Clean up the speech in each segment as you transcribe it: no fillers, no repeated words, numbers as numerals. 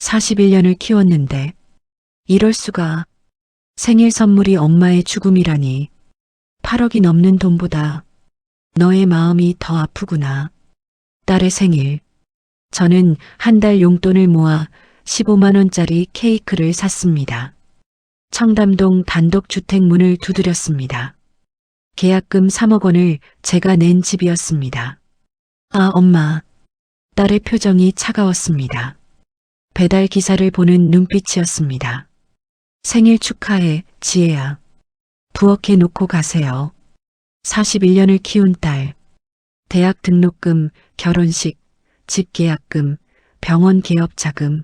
41년을 키웠는데 이럴 수가. 생일 선물이 엄마의 죽음이라니. 8억이 넘는 돈보다 너의 마음이 더 아프구나. 딸의 생일. 저는 한 달 용돈을 모아 15만 원짜리 케이크를 샀습니다. 청담동 단독주택 문을 두드렸습니다. 계약금 3억 원을 제가 낸 집이었습니다. 아, 엄마. 딸의 표정이 차가웠습니다. 배달 기사를 보는 눈빛이었습니다. 생일 축하해, 지혜야. 부엌에 놓고 가세요. 41년을 키운 딸. 대학 등록금, 결혼식, 집 계약금, 병원 개업 자금.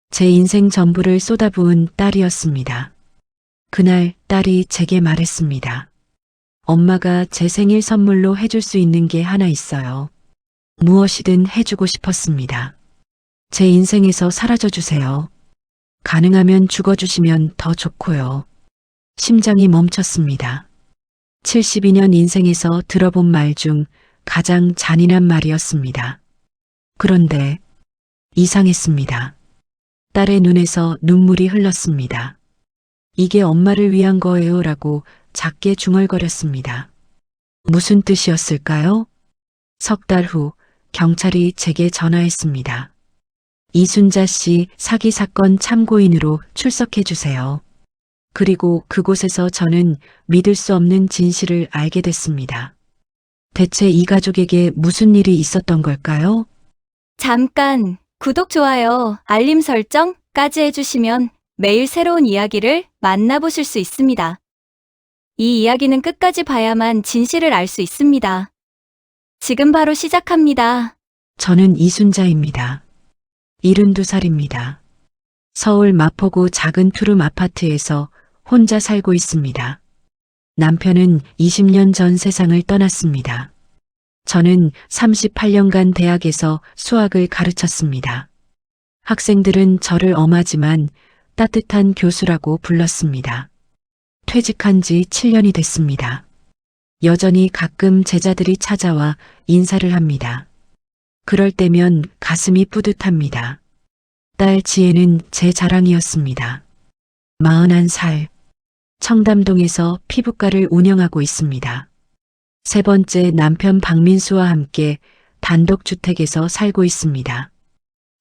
제 인생 전부를 쏟아부은 딸이었습니다. 그날 딸이 제게 말했습니다. 엄마가 제 생일 선물로 해줄 수 있는 게 하나 있어요. 무엇이든 해주고 싶었습니다. 제 인생에서 사라져 주세요. 가능하면 죽어주시면 더 좋고요. 심장이 멈췄습니다. 72년 인생에서 들어본 말 중 가장 잔인한 말이었습니다. 그런데 이상했습니다. 딸의 눈에서 눈물이 흘렀습니다. 이게 엄마를 위한 거예요 라고 작게 중얼거렸습니다. 무슨 뜻이었을까요? 석 달 후 경찰이 제게 전화했습니다. 이순자 씨 사기 사건 참고인으로 출석해 주세요. 그리고 그곳에서 저는 믿을 수 없는 진실을 알게 됐습니다. 대체 이 가족에게 무슨 일이 있었던 걸까요? 잠깐 구독, 좋아요, 알림 설정까지 해주시면 매일 새로운 이야기를 만나보실 수 있습니다. 이 이야기는 끝까지 봐야만 진실을 알 수 있습니다. 지금 바로 시작합니다. 저는 이순자입니다. 72살입니다. 서울 마포구 작은 투룸 아파트에서 혼자 살고 있습니다. 남편은 20년 전 세상을 떠났습니다. 저는 38년간 대학에서 수학을 가르쳤습니다. 학생들은 저를 엄하지만 따뜻한 교수라고 불렀습니다. 퇴직한 지 7년이 됐습니다. 여전히 가끔 제자들이 찾아와 인사를 합니다. 그럴 때면 가슴이 뿌듯합니다. 딸 지혜는 제 자랑이었습니다. 41살, 청담동에서 피부과를 운영하고 있습니다. 세 번째 남편 박민수와 함께 단독주택에서 살고 있습니다.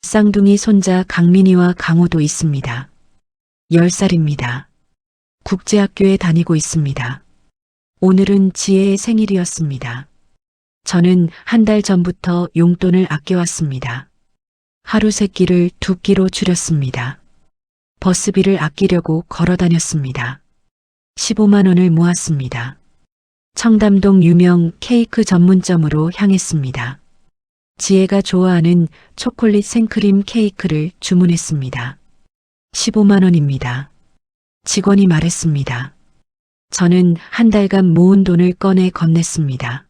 쌍둥이 손자 강민이와 강호도 있습니다. 10살입니다. 국제학교에 다니고 있습니다. 오늘은 지혜의 생일이었습니다. 저는 한 달 전부터 용돈을 아껴왔습니다. 하루 세 끼를 2끼로 줄였습니다. 버스비를 아끼려고 걸어 다녔습니다. 15만 원을 모았습니다. 청담동 유명 케이크 전문점으로 향했습니다. 지혜가 좋아하는 초콜릿 생크림 케이크를 주문했습니다. 15만 원입니다. 직원이 말했습니다. 저는 한 달간 모은 돈을 꺼내 건넸습니다.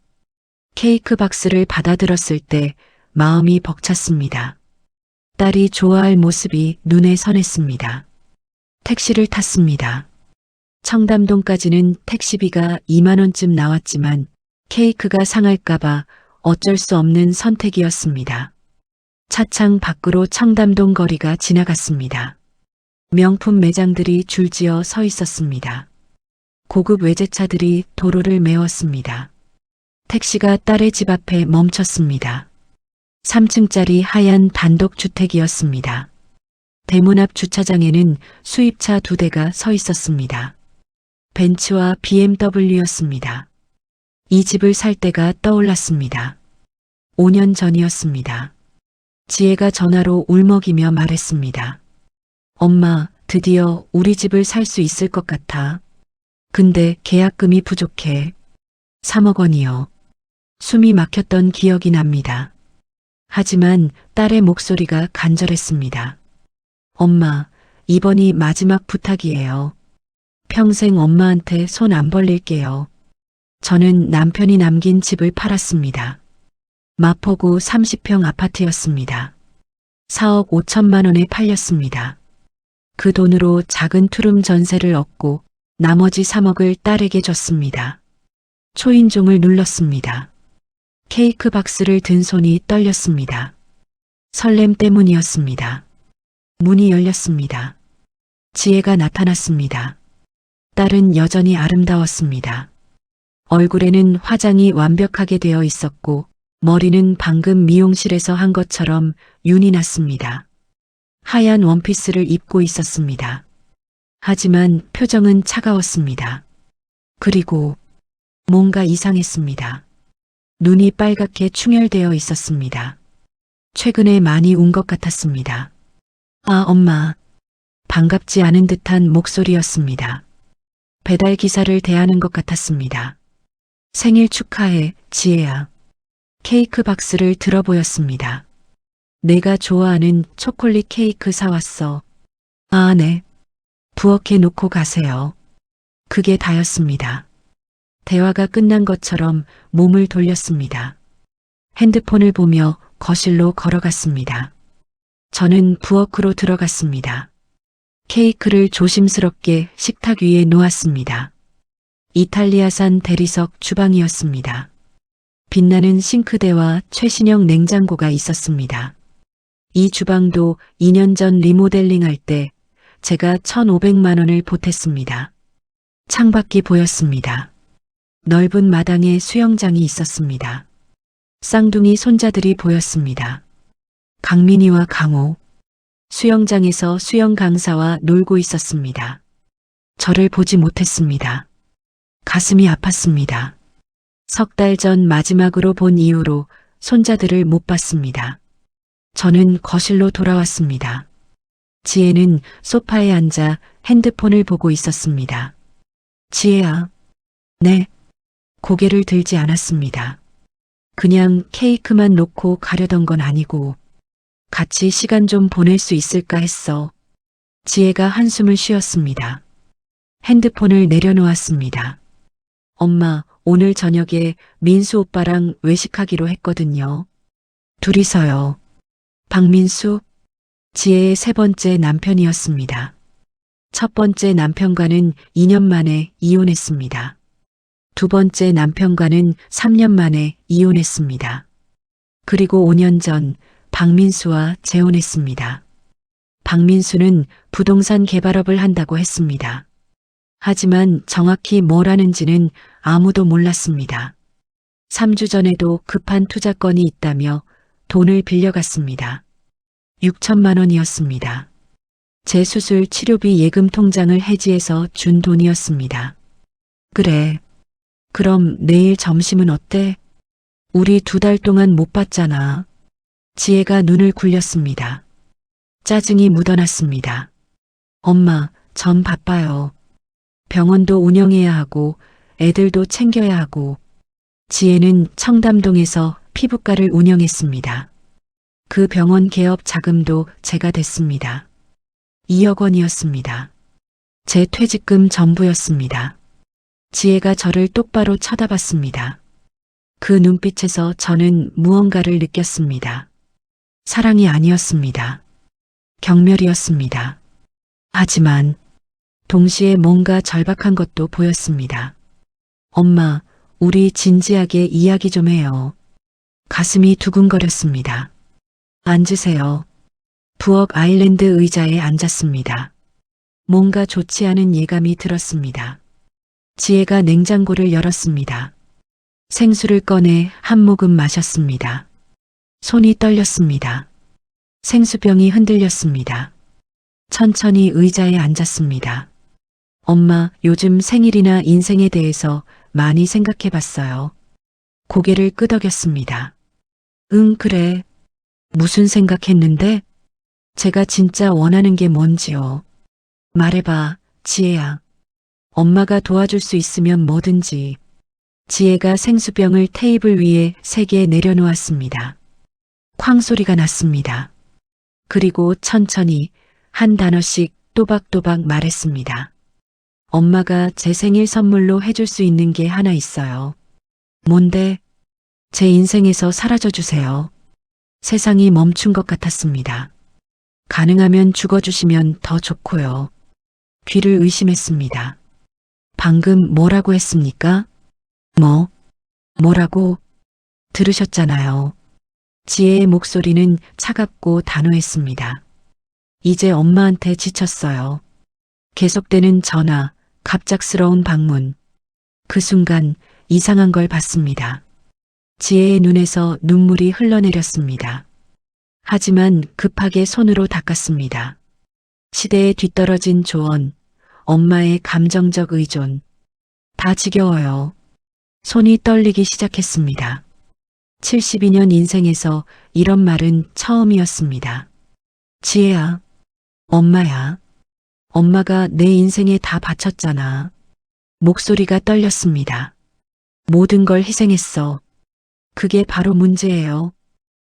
케이크 박스를 받아들었을 때 마음이 벅찼습니다. 딸이 좋아할 모습이 눈에 선했습니다. 택시를 탔습니다. 청담동까지는 택시비가 2만 원쯤 나왔지만 케이크가 상할까봐 어쩔 수 없는 선택이었습니다. 차창 밖으로 청담동 거리가 지나갔습니다. 명품 매장들이 줄지어 서 있었습니다. 고급 외제차들이 도로를 메웠습니다. 택시가 딸의 집 앞에 멈췄습니다. 3층짜리 하얀 단독주택이었습니다. 대문 앞 주차장에는 수입차 2대가 서 있었습니다. 벤츠와 BMW였습니다. 이 집을 살 때가 떠올랐습니다. 5년 전이었습니다. 지혜가 전화로 울먹이며 말했습니다. 엄마, 드디어 우리 집을 살 수 있을 것 같아. 근데 계약금이 부족해. 3억 원이요. 숨이 막혔던 기억이 납니다. 하지만 딸의 목소리가 간절했습니다. 엄마, 이번이 마지막 부탁이에요. 평생 엄마한테 손 안 벌릴게요. 저는 남편이 남긴 집을 팔았습니다. 마포구 30평 아파트였습니다. 4억 5천만 원에 팔렸습니다. 그 돈으로 작은 투룸 전세를 얻고 나머지 3억을 딸에게 줬습니다. 초인종을 눌렀습니다. 케이크 박스를 든 손이 떨렸습니다. 설렘 때문이었습니다. 문이 열렸습니다. 지혜가 나타났습니다. 딸은 여전히 아름다웠습니다. 얼굴에는 화장이 완벽하게 되어 있었고 머리는 방금 미용실에서 한 것처럼 윤이 났습니다. 하얀 원피스를 입고 있었습니다. 하지만 표정은 차가웠습니다. 그리고 뭔가 이상했습니다. 눈이 빨갛게 충혈되어 있었습니다. 최근에 많이 운 것 같았습니다. 아, 엄마. 반갑지 않은 듯한 목소리였습니다. 배달 기사를 대하는 것 같았습니다. 생일 축하해, 지혜야. 케이크 박스를 들어 보였습니다. 내가 좋아하는 초콜릿 케이크 사왔어. 아, 네. 부엌에 놓고 가세요. 그게 다였습니다. 대화가 끝난 것처럼 몸을 돌렸습니다. 핸드폰을 보며 거실로 걸어갔습니다. 저는 부엌으로 들어갔습니다. 케이크를 조심스럽게 식탁 위에 놓았습니다. 이탈리아산 대리석 주방이었습니다. 빛나는 싱크대와 최신형 냉장고가 있었습니다. 이 주방도 2년 전 리모델링할 때 제가 1,500만 원을 보탰습니다. 창밖이 보였습니다. 넓은 마당에 수영장이 있었습니다. 쌍둥이 손자들이 보였습니다. 강민이와 강호. 수영장에서 수영 강사와 놀고 있었습니다. 저를 보지 못했습니다. 가슴이 아팠습니다. 석 달 전 마지막으로 본 이후로 손자들을 못 봤습니다. 저는 거실로 돌아왔습니다. 지혜는 소파에 앉아 핸드폰을 보고 있었습니다. 지혜야. 네. 고개를 들지 않았습니다. 그냥 케이크만 놓고 가려던 건 아니고 같이 시간 좀 보낼 수 있을까 했어. 지혜가 한숨을 쉬었습니다. 핸드폰을 내려놓았습니다. 엄마, 오늘 저녁에 민수 오빠랑 외식하기로 했거든요. 둘이서요. 박민수? 지혜의 세 번째 남편이었습니다. 첫 번째 남편과는 2년 만에 이혼했습니다. 두 번째 남편과는 3년 만에 이혼했습니다. 그리고 5년 전 박민수와 재혼했습니다. 박민수는 부동산 개발업을 한다고 했습니다. 하지만 정확히 뭘 하는지는 아무도 몰랐습니다. 3주 전에도 급한 투자건이 있다며 돈을 빌려갔습니다. 6천만 원이었습니다. 제 수술 치료비 예금 통장을 해지해서 준 돈이었습니다. 그래. 그럼 내일 점심은 어때? 우리 2달 동안 못 봤잖아. 지혜가 눈을 굴렸습니다. 짜증이 묻어났습니다. 엄마, 전 바빠요. 병원도 운영해야 하고 애들도 챙겨야 하고. 지혜는 청담동에서 피부과를 운영했습니다. 그 병원 개업 자금도 제가 댔습니다. 2억 원이었습니다. 제 퇴직금 전부였습니다. 지혜가 저를 똑바로 쳐다봤습니다. 그 눈빛에서 저는 무언가를 느꼈습니다. 사랑이 아니었습니다. 경멸이었습니다. 하지만 동시에 뭔가 절박한 것도 보였습니다. 엄마, 우리 진지하게 이야기 좀 해요. 가슴이 두근거렸습니다. 앉으세요. 부엌 아일랜드 의자에 앉았습니다. 뭔가 좋지 않은 예감이 들었습니다. 지혜가 냉장고를 열었습니다. 생수를 꺼내 한 모금 마셨습니다. 손이 떨렸습니다. 생수병이 흔들렸습니다. 천천히 의자에 앉았습니다. 엄마, 요즘 생일이나 인생에 대해서 많이 생각해 봤어요. 고개를 끄덕였습니다. 응, 그래. 무슨 생각했는데? 제가 진짜 원하는 게 뭔지요. 말해봐, 지혜야. 엄마가 도와줄 수 있으면 뭐든지. 지혜가 생수병을 테이블 위에 3개 내려놓았습니다. 쾅 소리가 났습니다. 그리고 천천히 한 단어씩 또박또박 말했습니다. 엄마가 제 생일 선물로 해줄 수 있는 게 하나 있어요. 뭔데? 제 인생에서 사라져 주세요. 세상이 멈춘 것 같았습니다. 가능하면 죽어주시면 더 좋고요. 귀를 의심했습니다. 방금 뭐라고 했습니까? 뭐라고? 들으셨잖아요. 지혜의 목소리는 차갑고 단호했습니다. 이제 엄마한테 지쳤어요. 계속되는 전화, 갑작스러운 방문. 그 순간 이상한 걸 봤습니다. 지혜의 눈에서 눈물이 흘러내렸습니다. 하지만 급하게 손으로 닦았습니다. 시대에 뒤떨어진 조언, 엄마의 감정적 의존. 다 지겨워요. 손이 떨리기 시작했습니다. 72년 인생에서 이런 말은 처음이었습니다. 지혜야, 엄마야. 엄마가 내 인생에 다 바쳤잖아. 목소리가 떨렸습니다. 모든 걸 희생했어. 그게 바로 문제예요.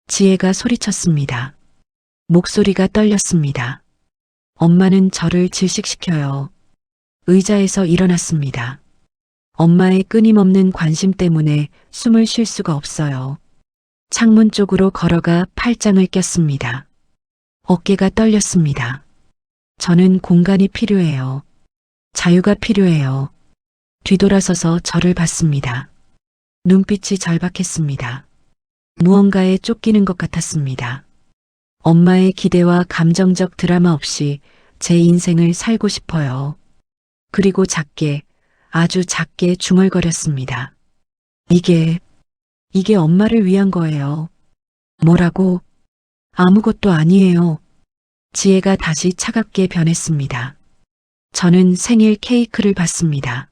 지혜가 소리쳤습니다. 목소리가 떨렸습니다. 엄마는 저를 질식시켜요. 의자에서 일어났습니다. 엄마의 끊임없는 관심 때문에 숨을 쉴 수가 없어요. 창문 쪽으로 걸어가 팔짱을 꼈습니다. 어깨가 떨렸습니다. 저는 공간이 필요해요. 자유가 필요해요. 뒤돌아서서 저를 봤습니다. 눈빛이 절박했습니다. 무언가에 쫓기는 것 같았습니다. 엄마의 기대와 감정적 드라마 없이 제 인생을 살고 싶어요. 그리고 작게, 아주 작게 중얼거렸습니다. 이게 엄마를 위한 거예요. 뭐라고? 아무것도 아니에요. 지혜가 다시 차갑게 변했습니다. 저는 생일 케이크를 받습니다.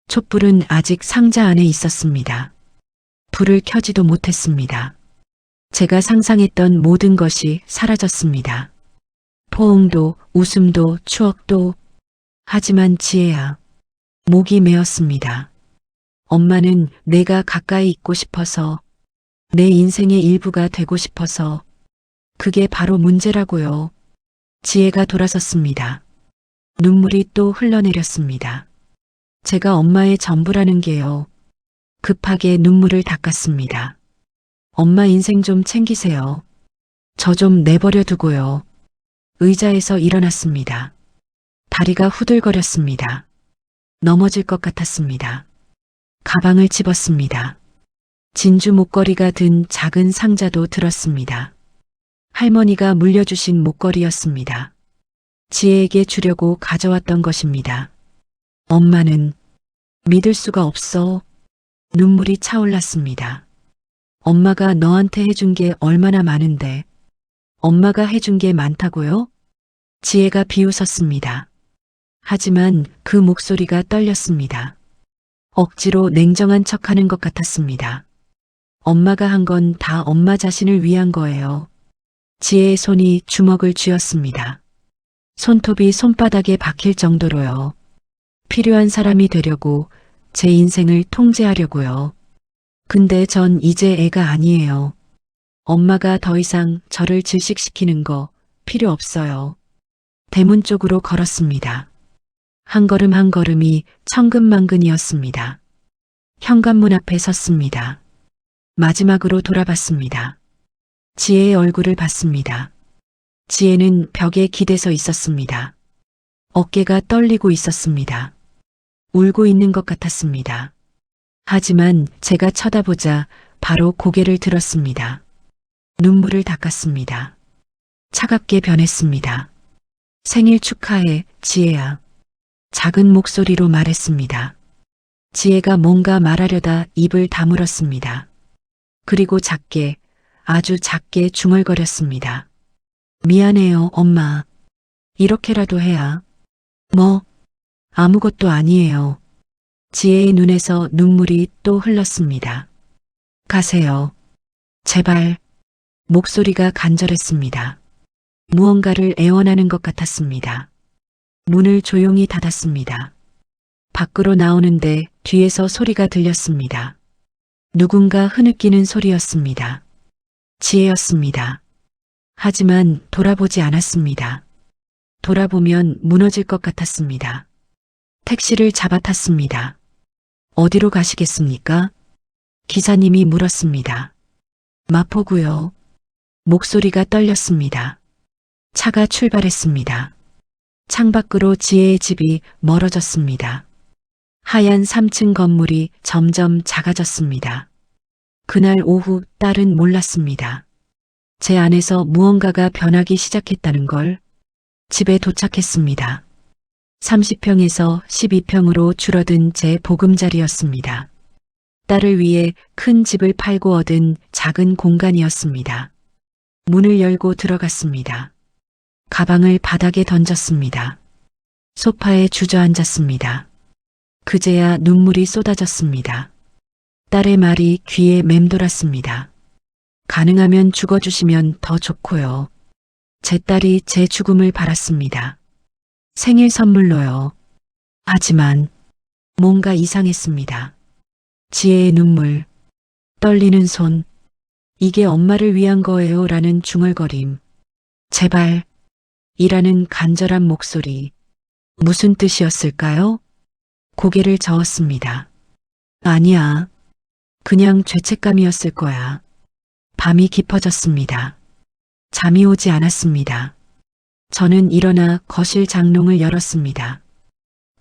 촛불은 아직 상자 안에 있었습니다. 불을 켜지도 못했습니다. 제가 상상했던 모든 것이 사라졌습니다. 포옹도, 웃음도, 추억도. 하지만 지혜야, 목이 메었습니다. 엄마는 내가 가까이 있고 싶어서, 내 인생의 일부가 되고 싶어서. 그게 바로 문제라고요. 지혜가 돌아섰습니다. 눈물이 또 흘러내렸습니다. 제가 엄마의 전부라는 게요. 급하게 눈물을 닦았습니다. 엄마 인생 좀 챙기세요. 저 좀 내버려 두고요. 의자에서 일어났습니다. 다리가 후들거렸습니다. 넘어질 것 같았습니다. 가방을 집었습니다. 진주 목걸이가 든 작은 상자도 들었습니다. 할머니가 물려주신 목걸이였습니다. 지혜에게 주려고 가져왔던 것입니다. 엄마는 믿을 수가 없어. 눈물이 차올랐습니다. 엄마가 너한테 해준 게 얼마나 많은데. 엄마가 해준 게 많다고요? 지혜가 비웃었습니다. 하지만 그 목소리가 떨렸습니다. 억지로 냉정한 척하는 것 같았습니다. 엄마가 한 건 다 엄마 자신을 위한 거예요. 지혜의 손이 주먹을 쥐었습니다. 손톱이 손바닥에 박힐 정도로요. 필요한 사람이 되려고, 제 인생을 통제하려고요. 근데 전 이제 애가 아니에요. 엄마가 더 이상 저를 질식시키는 거 필요 없어요. 대문 쪽으로 걸었습니다. 한 걸음 한 걸음이 천근만근이었습니다. 현관문 앞에 섰습니다. 마지막으로 돌아봤습니다. 지혜의 얼굴을 봤습니다. 지혜는 벽에 기대서 있었습니다. 어깨가 떨리고 있었습니다. 울고 있는 것 같았습니다. 하지만 제가 쳐다보자 바로 고개를 들었습니다. 눈물을 닦았습니다. 차갑게 변했습니다. 생일 축하해, 지혜야. 작은 목소리로 말했습니다. 지혜가 뭔가 말하려다 입을 다물었습니다. 그리고 작게, 아주 작게 중얼거렸습니다. 미안해요, 엄마. 이렇게라도 해야. 뭐, 아무것도 아니에요. 지혜의 눈에서 눈물이 또 흘렀습니다. 가세요. 제발. 목소리가 간절했습니다. 무언가를 애원하는 것 같았습니다. 문을 조용히 닫았습니다. 밖으로 나오는데 뒤에서 소리가 들렸습니다. 누군가 흐느끼는 소리였습니다. 지혜였습니다. 하지만 돌아보지 않았습니다. 돌아보면 무너질 것 같았습니다. 택시를 잡아 탔습니다. 어디로 가시겠습니까? 기사님이 물었습니다. 마포구요. 목소리가 떨렸습니다. 차가 출발했습니다. 창밖으로 지혜의 집이 멀어졌습니다. 하얀 3층 건물이 점점 작아졌습니다. 그날 오후 딸은 몰랐습니다. 제 안에서 무언가가 변하기 시작했다는 걸. 집에 도착했습니다. 30평에서 12평으로 줄어든 제 보금자리였습니다. 딸을 위해 큰 집을 팔고 얻은 작은 공간이었습니다. 문을 열고 들어갔습니다. 가방을 바닥에 던졌습니다. 소파에 주저앉았습니다. 그제야 눈물이 쏟아졌습니다. 딸의 말이 귀에 맴돌았습니다. 가능하면 죽어주시면 더 좋고요. 제 딸이 제 죽음을 바랐습니다. 생일 선물로요. 하지만 뭔가 이상했습니다. 지혜의 눈물, 떨리는 손, 이게 엄마를 위한 거예요 라는 중얼거림, 제발 이라는 간절한 목소리, 무슨 뜻이었을까요? 고개를 저었습니다. 아니야, 그냥 죄책감이었을 거야. 밤이 깊어졌습니다. 잠이 오지 않았습니다. 저는 일어나 거실 장롱을 열었습니다.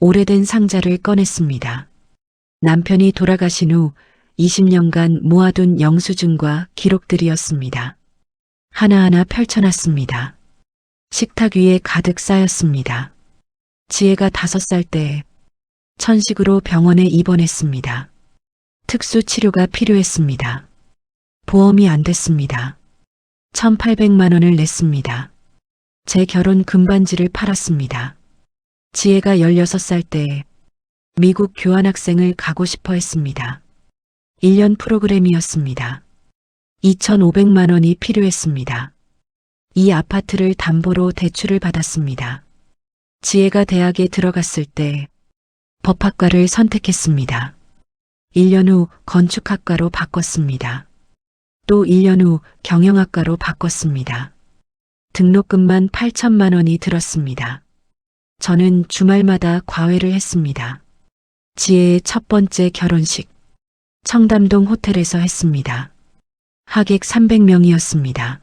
오래된 상자를 꺼냈습니다. 남편이 돌아가신 후 20년간 모아둔 영수증과 기록들이었습니다. 하나하나 펼쳐놨습니다. 식탁 위에 가득 쌓였습니다. 지혜가 5살 때 천식으로 병원에 입원했습니다. 특수 치료가 필요했습니다. 보험이 안 됐습니다. 1,800만 원을 냈습니다. 제 결혼 금반지를 팔았습니다. 지혜가 16살 때 미국 교환학생을 가고 싶어 했습니다. 1년 프로그램이었습니다. 2,500만 원이 필요했습니다. 이 아파트를 담보로 대출을 받았습니다. 지혜가 대학에 들어갔을 때 법학과를 선택했습니다. 1년 후 건축학과로 바꿨습니다. 또 1년 후 경영학과로 바꿨습니다. 등록금만 8천만 원이 들었습니다. 저는 주말마다 과외를 했습니다. 지혜의 첫 번째 결혼식, 청담동 호텔에서 했습니다. 하객 300명이었습니다.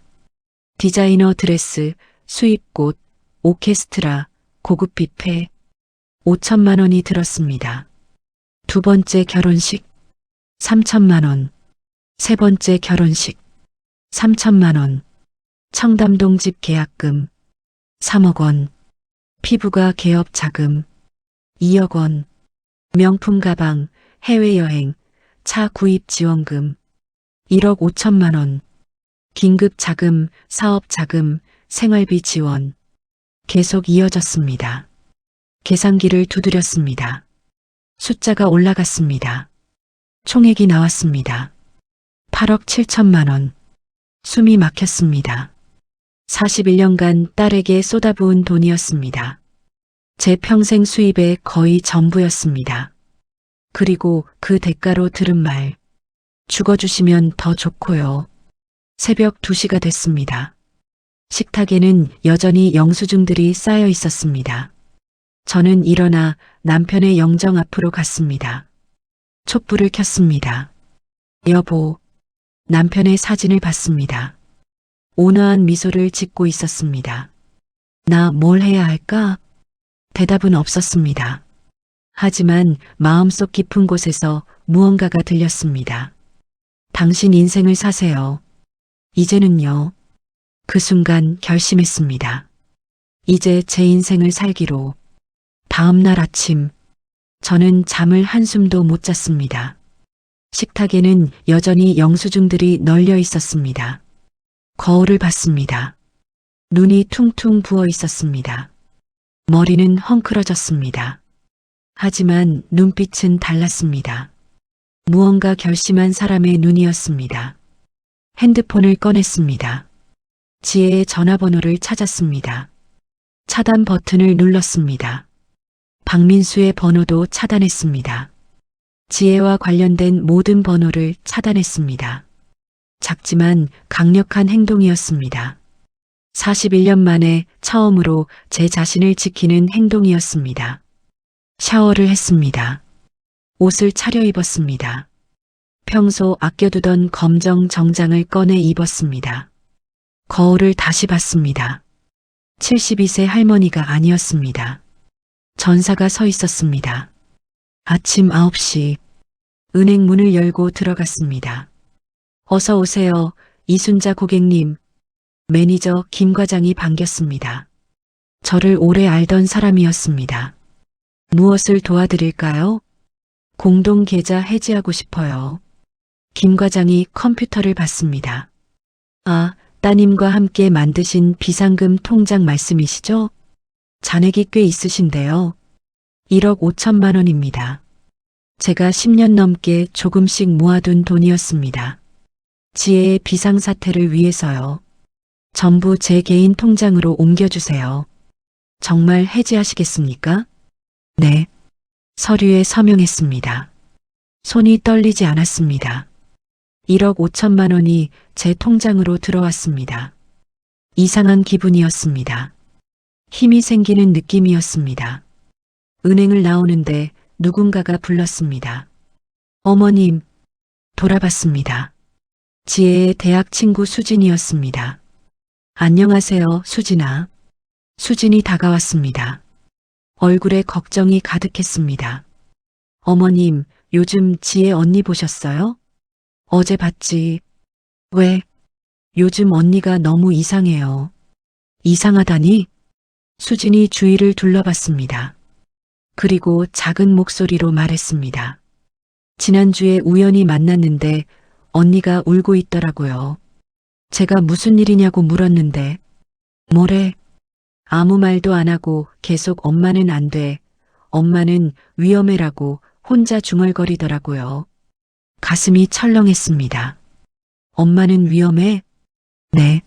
디자이너 드레스, 수입꽃, 오케스트라, 고급 뷔페, 5천만 원이 들었습니다. 두 번째 결혼식, 3천만 원. 세 번째 결혼식, 3천만 원. 청담동 집 계약금, 3억 원. 피부과 개업 자금, 2억 원. 명품 가방, 해외여행, 차 구입 지원금, 1억 5천만 원. 긴급 자금, 사업 자금, 생활비 지원. 계속 이어졌습니다. 계산기를 두드렸습니다. 숫자가 올라갔습니다. 총액이 나왔습니다. 8억 7천만 원. 숨이 막혔습니다. 41년간 딸에게 쏟아부은 돈이었습니다. 제 평생 수입의 거의 전부였습니다. 그리고 그 대가로 들은 말. 죽어주시면 더 좋고요. 새벽 2시가 됐습니다. 식탁에는 여전히 영수증들이 쌓여 있었습니다. 저는 일어나 남편의 영정 앞으로 갔습니다. 촛불을 켰습니다. 여보, 남편의 사진을 봤습니다. 온화한 미소를 짓고 있었습니다. 나 뭘 해야 할까? 대답은 없었습니다. 하지만 마음속 깊은 곳에서 무언가가 들렸습니다. 당신 인생을 사세요. 이제는요. 그 순간 결심했습니다. 이제 제 인생을 살기로. 다음 날 아침, 저는 잠을 한숨도 못 잤습니다. 식탁에는 여전히 영수증들이 널려 있었습니다. 거울을 봤습니다. 눈이 퉁퉁 부어 있었습니다. 머리는 헝클어졌습니다. 하지만 눈빛은 달랐습니다. 무언가 결심한 사람의 눈이었습니다. 핸드폰을 꺼냈습니다. 지혜의 전화번호를 찾았습니다. 차단 버튼을 눌렀습니다. 박민수의 번호도 차단했습니다. 지혜와 관련된 모든 번호를 차단했습니다. 작지만 강력한 행동이었습니다. 41년 만에 처음으로 제 자신을 지키는 행동이었습니다. 샤워를 했습니다. 옷을 차려입었습니다. 평소 아껴두던 검정 정장을 꺼내 입었습니다. 거울을 다시 봤습니다. 72세 할머니가 아니었습니다. 전사가 서 있었습니다. 아침 9시, 은행 문을 열고 들어갔습니다. 어서 오세요, 이순자 고객님. 매니저 김 과장이 반겼습니다. 저를 오래 알던 사람이었습니다. 무엇을 도와드릴까요? 공동 계좌 해지하고 싶어요. 김 과장이 컴퓨터를 봤습니다. 아, 따님과 함께 만드신 비상금 통장 말씀이시죠? 잔액이 꽤 있으신데요. 1억 5천만 원입니다. 제가 10년 넘게 조금씩 모아둔 돈이었습니다. 지혜의 비상사태를 위해서요. 전부 제 개인 통장으로 옮겨주세요. 정말 해지하시겠습니까? 네. 서류에 서명했습니다. 손이 떨리지 않았습니다. 1억 5천만 원이 제 통장으로 들어왔습니다. 이상한 기분이었습니다. 힘이 생기는 느낌이었습니다. 은행을 나오는데 누군가가 불렀습니다. 어머님, 돌아봤습니다. 지혜의 대학 친구 수진이었습니다. 안녕하세요, 수진아. 수진이 다가왔습니다. 얼굴에 걱정이 가득했습니다. 어머님, 요즘 지혜 언니 보셨어요? 어제 봤지. 왜? 요즘 언니가 너무 이상해요. 이상하다니? 수진이 주위를 둘러봤습니다. 그리고 작은 목소리로 말했습니다. 지난주에 우연히 만났는데 언니가 울고 있더라고요. 제가 무슨 일이냐고 물었는데 뭐래? 아무 말도 안 하고 계속 엄마는 안 돼. 엄마는 위험해라고 혼자 중얼거리더라고요. 가슴이 철렁했습니다. 엄마는 위험해? 네.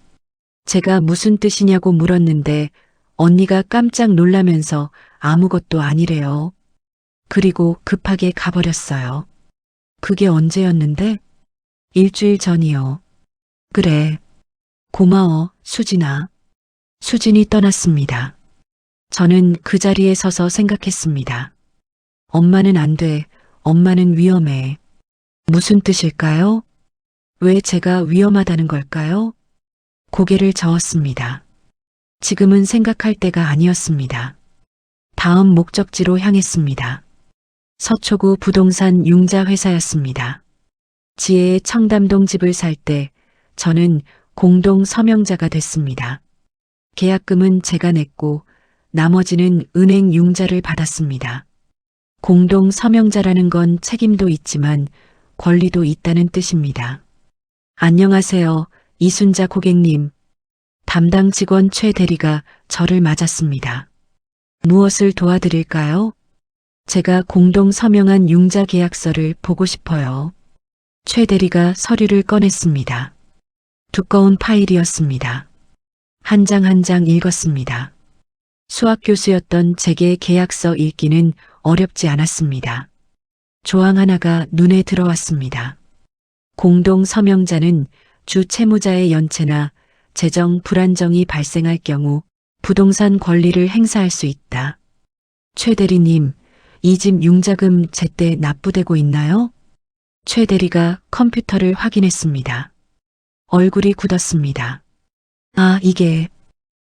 제가 무슨 뜻이냐고 물었는데 언니가 깜짝 놀라면서 아무것도 아니래요. 그리고 급하게 가버렸어요. 그게 언제였는데? 일주일 전이요. 그래. 고마워, 수진아. 수진이 떠났습니다. 저는 그 자리에 서서 생각했습니다. 엄마는 안 돼. 엄마는 위험해. 무슨 뜻일까요? 왜 제가 위험하다는 걸까요? 고개를 저었습니다. 지금은 생각할 때가 아니었습니다. 다음 목적지로 향했습니다. 서초구 부동산 융자 회사였습니다. 지혜의 청담동 집을 살 때 저는 공동 서명자가 됐습니다. 계약금은 제가 냈고 나머지는 은행 융자를 받았습니다. 공동 서명자라는 건 책임도 있지만 권리도 있다는 뜻입니다. 안녕하세요, 이순자 고객님. 담당 직원 최 대리가 저를 맞았습니다. 무엇을 도와드릴까요? 제가 공동 서명한 융자 계약서를 보고 싶어요. 최 대리가 서류를 꺼냈습니다. 두꺼운 파일이었습니다. 한 장 한 장 읽었습니다. 수학 교수였던 제게 계약서 읽기는 어렵지 않았습니다. 조항 하나가 눈에 들어왔습니다. 공동 서명자는 주 채무자의 연체나 재정 불안정이 발생할 경우 부동산 권리를 행사할 수 있다. 최 대리님, 이 집 융자금 제때 납부되고 있나요? 최 대리가 컴퓨터를 확인했습니다. 얼굴이 굳었습니다. 아, 이게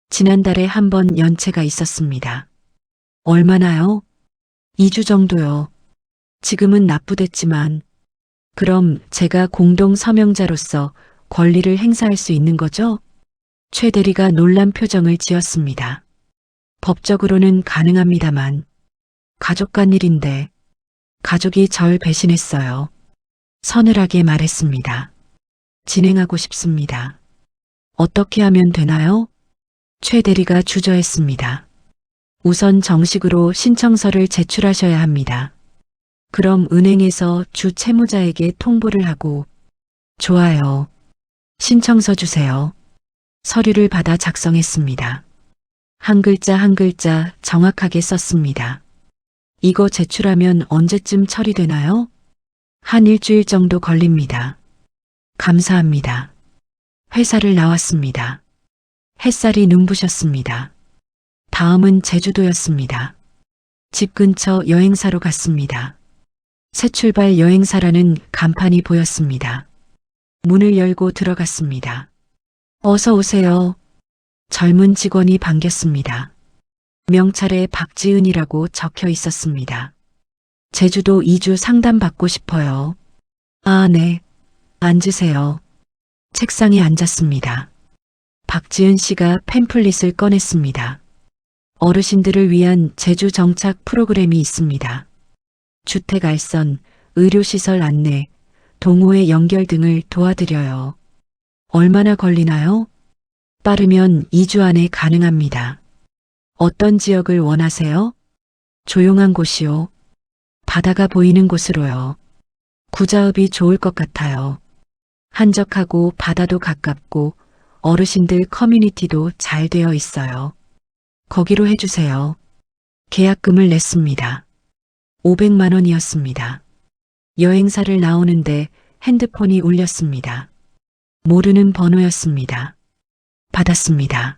지난달에 한 번 연체가 있었습니다. 얼마나요? 2주 정도요. 지금은 납부됐지만 그럼 제가 공동 서명자로서 권리를 행사할 수 있는 거죠? 최 대리가 놀란 표정을 지었습니다. 법적으로는 가능합니다만 가족 간 일인데 가족이 절 배신했어요. 서늘하게 말했습니다. 진행하고 싶습니다. 어떻게 하면 되나요? 최 대리가 주저했습니다. 우선 정식으로 신청서를 제출하셔야 합니다. 그럼 은행에서 주 채무자에게 통보를 하고 좋아요. 신청서 주세요. 서류를 받아 작성했습니다. 한 글자 한 글자 정확하게 썼습니다. 이거 제출하면 언제쯤 처리되나요? 한 일주일 정도 걸립니다. 감사합니다. 회사를 나왔습니다. 햇살이 눈부셨습니다. 다음은 제주도였습니다. 집 근처 여행사로 갔습니다. 새 출발 여행사라는 간판이 보였습니다. 문을 열고 들어갔습니다. 어서 오세요. 젊은 직원이 반겼습니다. 명찰에 박지은이라고 적혀 있었습니다. 제주도 2주 상담받고 싶어요. 아, 네. 앉으세요. 책상에 앉았습니다. 박지은 씨가 팸플릿을 꺼냈습니다. 어르신들을 위한 제주 정착 프로그램이 있습니다. 주택 알선, 의료시설 안내, 동호회 연결 등을 도와드려요. 얼마나 걸리나요? 빠르면 2주 안에 가능합니다. 어떤 지역을 원하세요? 조용한 곳이요. 바다가 보이는 곳으로요. 구자읍이 좋을 것 같아요. 한적하고 바다도 가깝고 어르신들 커뮤니티도 잘 되어 있어요. 거기로 해주세요. 계약금을 냈습니다. 500만 원이었습니다. 여행사를 나오는데 핸드폰이 울렸습니다. 모르는 번호였습니다. 받았습니다.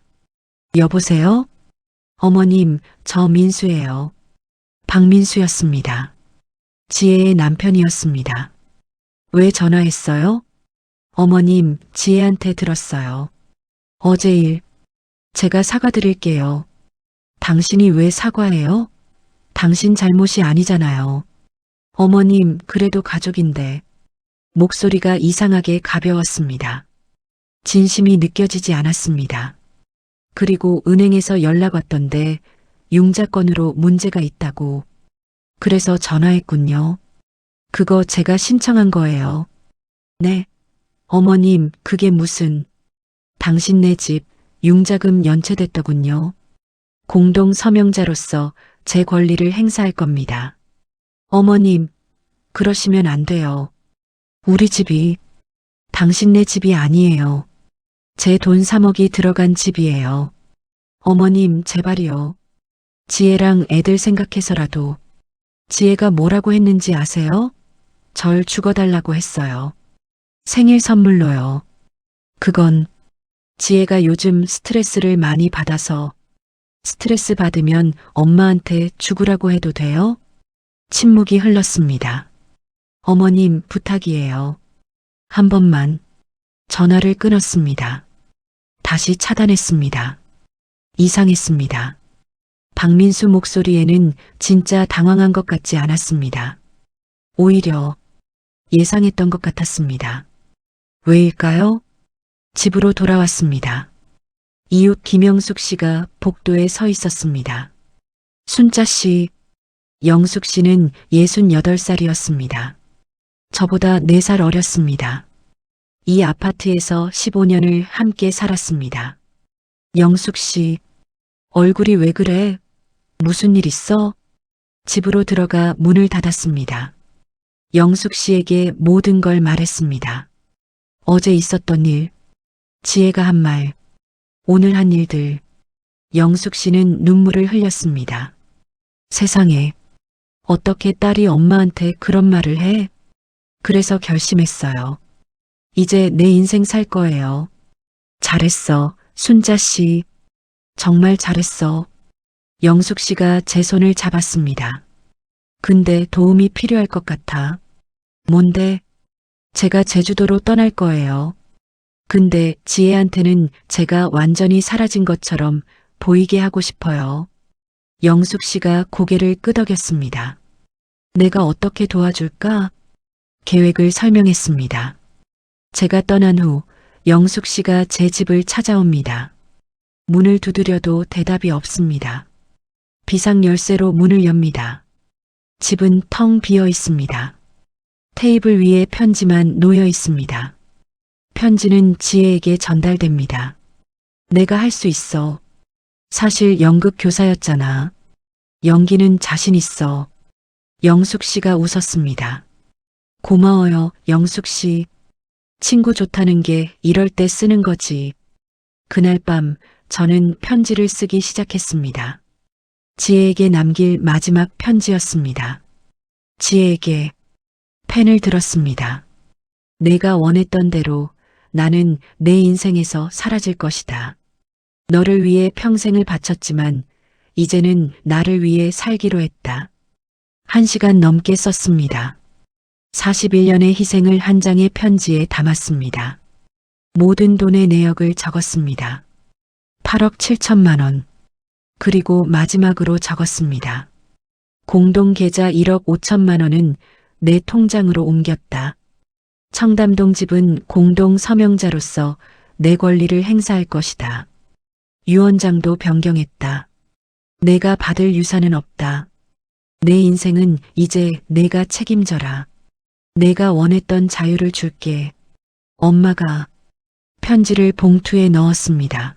여보세요? 어머님, 저 민수예요. 박민수였습니다. 지혜의 남편이었습니다. 왜 전화했어요? 어머님, 지혜한테 들었어요. 어제 일, 제가 사과드릴게요. 당신이 왜 사과해요? 당신 잘못이 아니잖아요. 어머님, 그래도 가족인데. 목소리가 이상하게 가벼웠습니다. 진심이 느껴지지 않았습니다. 그리고 은행에서 연락 왔던데 융자건으로 문제가 있다고. 그래서 전화했군요. 그거 제가 신청한 거예요. 네. 어머님, 그게 무슨. 당신네 집 융자금 연체됐더군요. 공동 서명자로서 제 권리를 행사할 겁니다. 어머님, 그러시면 안 돼요. 우리 집이 당신네 집이 아니에요. 제 돈 3억이 들어간 집이에요. 어머님, 제발이요. 지혜랑 애들 생각해서라도. 지혜가 뭐라고 했는지 아세요? 절 죽어달라고 했어요. 생일 선물로요. 그건 지혜가 요즘 스트레스를 많이 받아서 스트레스 받으면 엄마한테 죽으라고 해도 돼요? 침묵이 흘렀습니다. 어머님, 부탁이에요. 한 번만. 전화를 끊었습니다. 다시 차단했습니다. 이상했습니다. 박민수 목소리에는 진짜 당황한 것 같지 않았습니다. 오히려 예상했던 것 같았습니다. 왜일까요? 집으로 돌아왔습니다. 이웃 김영숙 씨가 복도에 서 있었습니다. 순자 씨, 영숙 씨는 68살이었습니다. 저보다 4살 어렸습니다. 이 아파트에서 15년을 함께 살았습니다. 영숙 씨, 얼굴이 왜 그래? 무슨 일 있어? 집으로 들어가 문을 닫았습니다. 영숙 씨에게 모든 걸 말했습니다. 어제 있었던 일, 지혜가 한 말, 오늘 한 일들. 영숙 씨는 눈물을 흘렸습니다. 세상에, 어떻게 딸이 엄마한테 그런 말을 해? 그래서 결심했어요. 이제 내 인생 살 거예요. 잘했어, 순자 씨. 정말 잘했어. 영숙 씨가 제 손을 잡았습니다. 근데 도움이 필요할 것 같아. 뭔데? 제가 제주도로 떠날 거예요. 근데 지혜한테는 제가 완전히 사라진 것처럼 보이게 하고 싶어요. 영숙 씨가 고개를 끄덕였습니다. 내가 어떻게 도와줄까? 계획을 설명했습니다. 제가 떠난 후 영숙 씨가 제 집을 찾아옵니다. 문을 두드려도 대답이 없습니다. 비상 열쇠로 문을 엽니다. 집은 텅 비어 있습니다. 테이블 위에 편지만 놓여 있습니다. 편지는 지혜에게 전달됩니다. 내가 할 수 있어. 사실 연극 교사였잖아. 연기는 자신 있어. 영숙 씨가 웃었습니다. 고마워요, 영숙 씨. 친구 좋다는 게 이럴 때 쓰는 거지. 그날 밤 저는 편지를 쓰기 시작했습니다. 지혜에게 남길 마지막 편지였습니다. 지혜에게 펜을 들었습니다. 내가 원했던 대로 나는 내 인생에서 사라질 것이다. 너를 위해 평생을 바쳤지만 이제는 나를 위해 살기로 했다. 1시간 넘게 썼습니다. 41년의 희생을 한 장의 편지에 담았습니다. 모든 돈의 내역을 적었습니다. 8억 7천만 원. 그리고 마지막으로 적었습니다. 공동 계좌 1억 5천만 원은 내 통장으로 옮겼다. 청담동 집은 공동 서명자로서 내 권리를 행사할 것이다. 유언장도 변경했다. 내가 받을 유산은 없다. 내 인생은 이제 내가 책임져라. 내가 원했던 자유를 줄게. 엄마가 편지를 봉투에 넣었습니다.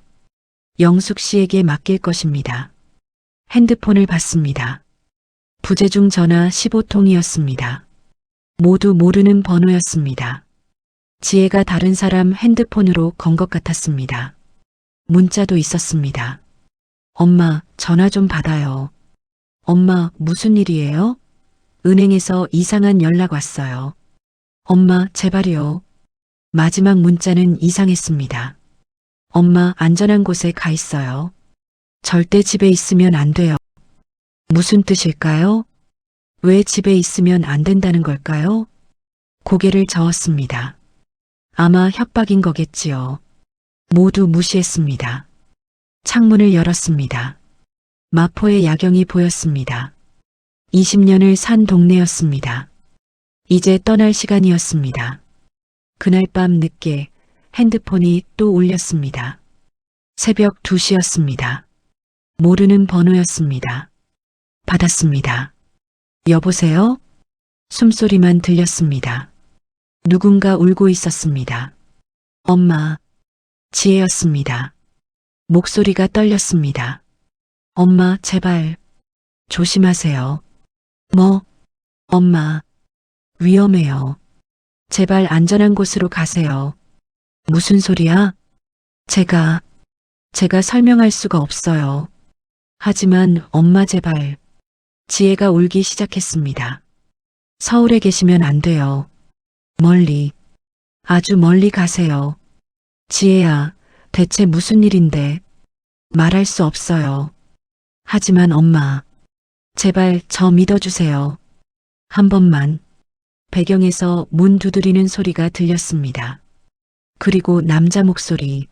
영숙 씨에게 맡길 것입니다. 핸드폰을 받습니다. 부재중 전화 15통이었습니다. 모두 모르는 번호였습니다. 지혜가 다른 사람 핸드폰으로 건 것 같았습니다. 문자도 있었습니다. 엄마, 전화 좀 받아요. 엄마, 무슨 일이에요? 은행에서 이상한 연락 왔어요. 엄마, 제발요. 마지막 문자는 이상했습니다. 엄마, 안전한 곳에 가 있어요. 절대 집에 있으면 안 돼요. 무슨 뜻일까요? 왜 집에 있으면 안 된다는 걸까요? 고개를 저었습니다. 아마 협박인 거겠지요. 모두 무시했습니다. 창문을 열었습니다. 마포의 야경이 보였습니다. 20년을 산 동네였습니다. 이제 떠날 시간이었습니다. 그날 밤 늦게 핸드폰이 또 울렸습니다. 새벽 2시였습니다. 모르는 번호였습니다. 받았습니다. 여보세요? 숨소리만 들렸습니다. 누군가 울고 있었습니다. 엄마, 지혜였습니다. 목소리가 떨렸습니다. 엄마, 제발, 조심하세요. 뭐? 엄마, 위험해요. 제발 안전한 곳으로 가세요. 무슨 소리야? 제가 설명할 수가 없어요. 하지만 엄마 제발. 지혜가 울기 시작했습니다. 서울에 계시면 안 돼요. 멀리, 아주 멀리 가세요. 지혜야, 대체 무슨 일인데? 말할 수 없어요. 하지만 엄마, 제발 저 믿어주세요. 한 번만. 배경에서 문 두드리는 소리가 들렸습니다. 그리고 남자 목소리.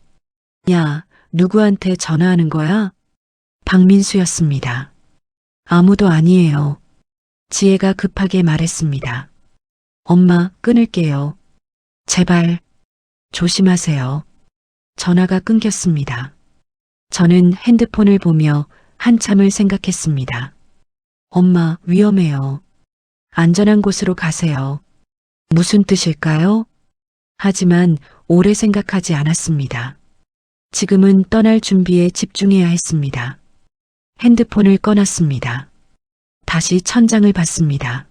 야, 누구한테 전화하는 거야? 박민수였습니다. 아무도 아니에요. 지혜가 급하게 말했습니다. 엄마, 끊을게요. 제발, 조심하세요. 전화가 끊겼습니다. 저는 핸드폰을 보며 한참을 생각했습니다. 엄마, 위험해요. 안전한 곳으로 가세요. 무슨 뜻일까요? 하지만 오래 생각하지 않았습니다. 지금은 떠날 준비에 집중해야 했습니다. 핸드폰을 꺼놨습니다. 다시 천장을 봤습니다.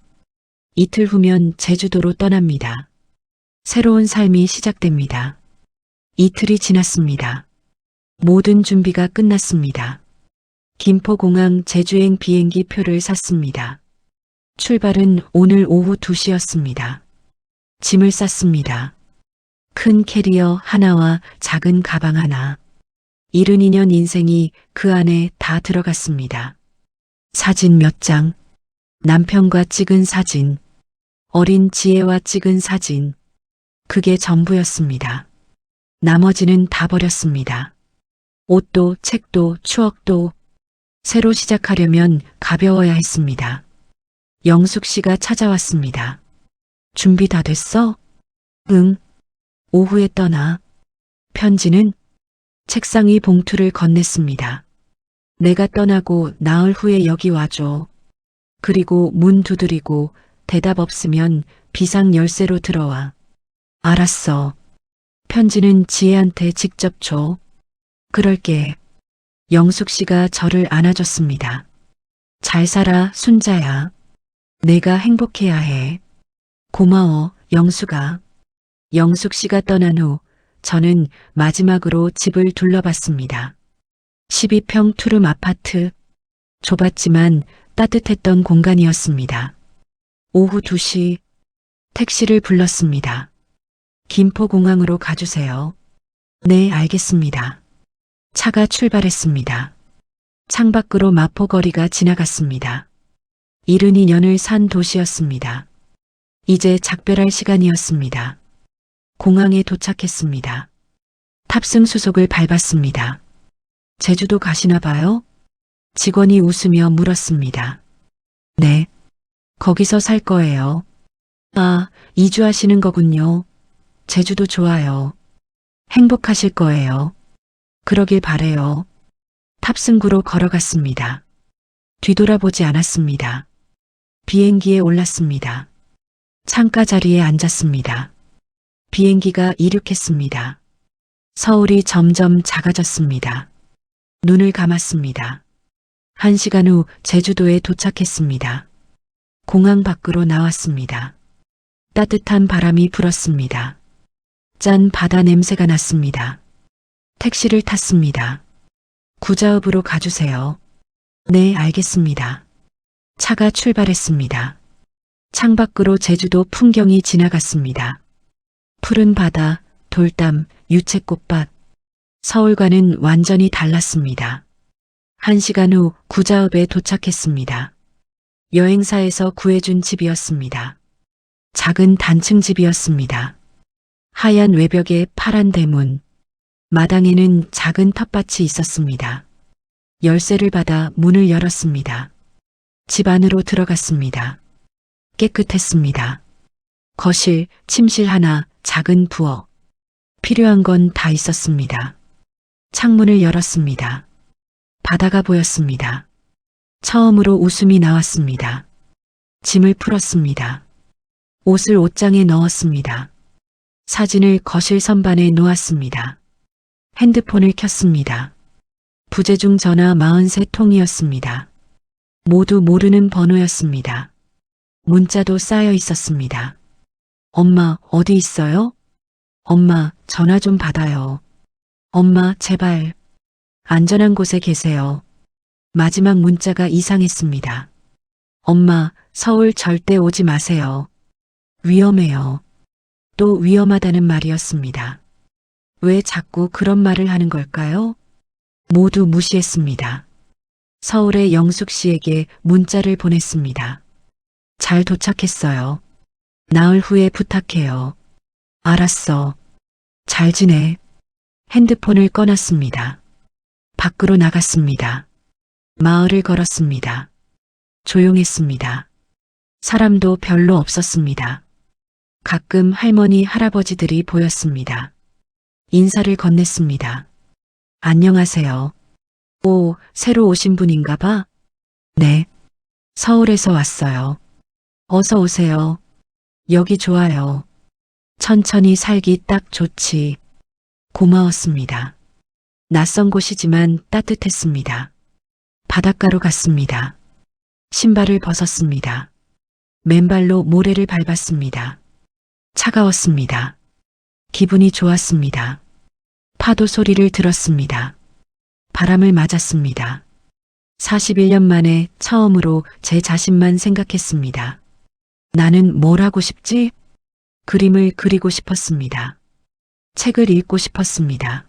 이틀 후면 제주도로 떠납니다. 새로운 삶이 시작됩니다. 이틀이 지났습니다. 모든 준비가 끝났습니다. 김포공항 제주행 비행기 표를 샀습니다. 출발은 오늘 오후 2시였습니다. 짐을 쌌습니다. 큰 캐리어 하나와 작은 가방 하나. 72년 인생이 그 안에 다 들어갔습니다. 사진 몇 장, 남편과 찍은 사진, 어린 지혜와 찍은 사진. 그게 전부였습니다. 나머지는 다 버렸습니다. 옷도 책도 추억도. 새로 시작하려면 가벼워야 했습니다. 영숙 씨가 찾아왔습니다. 준비 다 됐어? 응. 오후에 떠나. 편지는? 책상 위 봉투를 건넸습니다. 내가 떠나고 나흘 후에 여기 와줘. 그리고 문 두드리고 대답 없으면 비상 열쇠로 들어와. 알았어. 편지는 지혜한테 직접 줘. 그럴게. 영숙 씨가 저를 안아줬습니다. 잘 살아, 순자야. 내가 행복해야 해. 고마워, 영숙아. 영숙 씨가 떠난 후 저는 마지막으로 집을 둘러봤습니다. 12평 투룸 아파트. 좁았지만 따뜻했던 공간이었습니다. 오후 2시 택시를 불렀습니다. 김포공항으로 가주세요. 네, 알겠습니다. 차가 출발했습니다. 창밖으로 마포거리가 지나갔습니다. 72년을 산 도시였습니다. 이제 작별할 시간이었습니다. 공항에 도착했습니다. 탑승 수속을 밟았습니다. 제주도 가시나 봐요? 직원이 웃으며 물었습니다. 네. 거기서 살 거예요. 아, 이주하시는 거군요. 제주도 좋아요. 행복하실 거예요. 그러길 바래요. 탑승구로 걸어갔습니다. 뒤돌아보지 않았습니다. 비행기에 올랐습니다. 창가 자리에 앉았습니다. 비행기가 이륙했습니다. 서울이 점점 작아졌습니다. 눈을 감았습니다. 1시간 후 제주도에 도착했습니다. 공항 밖으로 나왔습니다. 따뜻한 바람이 불었습니다. 짠 바다 냄새가 났습니다. 택시를 탔습니다. 구자읍으로 가주세요. 네, 알겠습니다. 차가 출발했습니다. 창밖으로 제주도 풍경이 지나갔습니다. 푸른 바다, 돌담, 유채꽃밭. 서울과는 완전히 달랐습니다. 1시간 후 구자읍에 도착했습니다. 여행사에서 구해준 집이었습니다. 작은 단층 집이었습니다. 하얀 외벽에 파란 대문. 마당에는 작은 텃밭이 있었습니다. 열쇠를 받아 문을 열었습니다. 집 안으로 들어갔습니다. 깨끗했습니다. 거실, 침실 하나, 작은 부엌. 필요한 건 다 있었습니다. 창문을 열었습니다. 바다가 보였습니다. 처음으로 웃음이 나왔습니다. 짐을 풀었습니다. 옷을 옷장에 넣었습니다. 사진을 거실 선반에 놓았습니다. 핸드폰을 켰습니다. 부재중 전화 43통이었습니다. 모두 모르는 번호였습니다. 문자도 쌓여 있었습니다. 엄마, 어디 있어요? 엄마, 전화 좀 받아요. 엄마, 제발. 안전한 곳에 계세요. 마지막 문자가 이상했습니다. 엄마, 서울 절대 오지 마세요. 위험해요. 또 위험하다는 말이었습니다. 왜 자꾸 그런 말을 하는 걸까요? 모두 무시했습니다. 서울의 영숙 씨에게 문자를 보냈습니다. 잘 도착했어요. 나흘 후에 부탁해요. 알았어. 잘 지내. 핸드폰을 꺼놨습니다. 밖으로 나갔습니다. 마을을 걸었습니다. 조용했습니다. 사람도 별로 없었습니다. 가끔 할머니, 할아버지들이 보였습니다. 인사를 건넸습니다. 안녕하세요. 오, 새로 오신 분인가 봐? 네. 서울에서 왔어요. 어서 오세요. 여기 좋아요. 천천히 살기 딱 좋지. 고마웠습니다. 낯선 곳이지만 따뜻했습니다. 바닷가로 갔습니다. 신발을 벗었습니다. 맨발로 모래를 밟았습니다. 차가웠습니다. 기분이 좋았습니다. 파도 소리를 들었습니다. 바람을 맞았습니다. 41년 만에 처음으로 제 자신만 생각했습니다. 나는 뭘 하고 싶지? 그림을 그리고 싶었습니다. 책을 읽고 싶었습니다.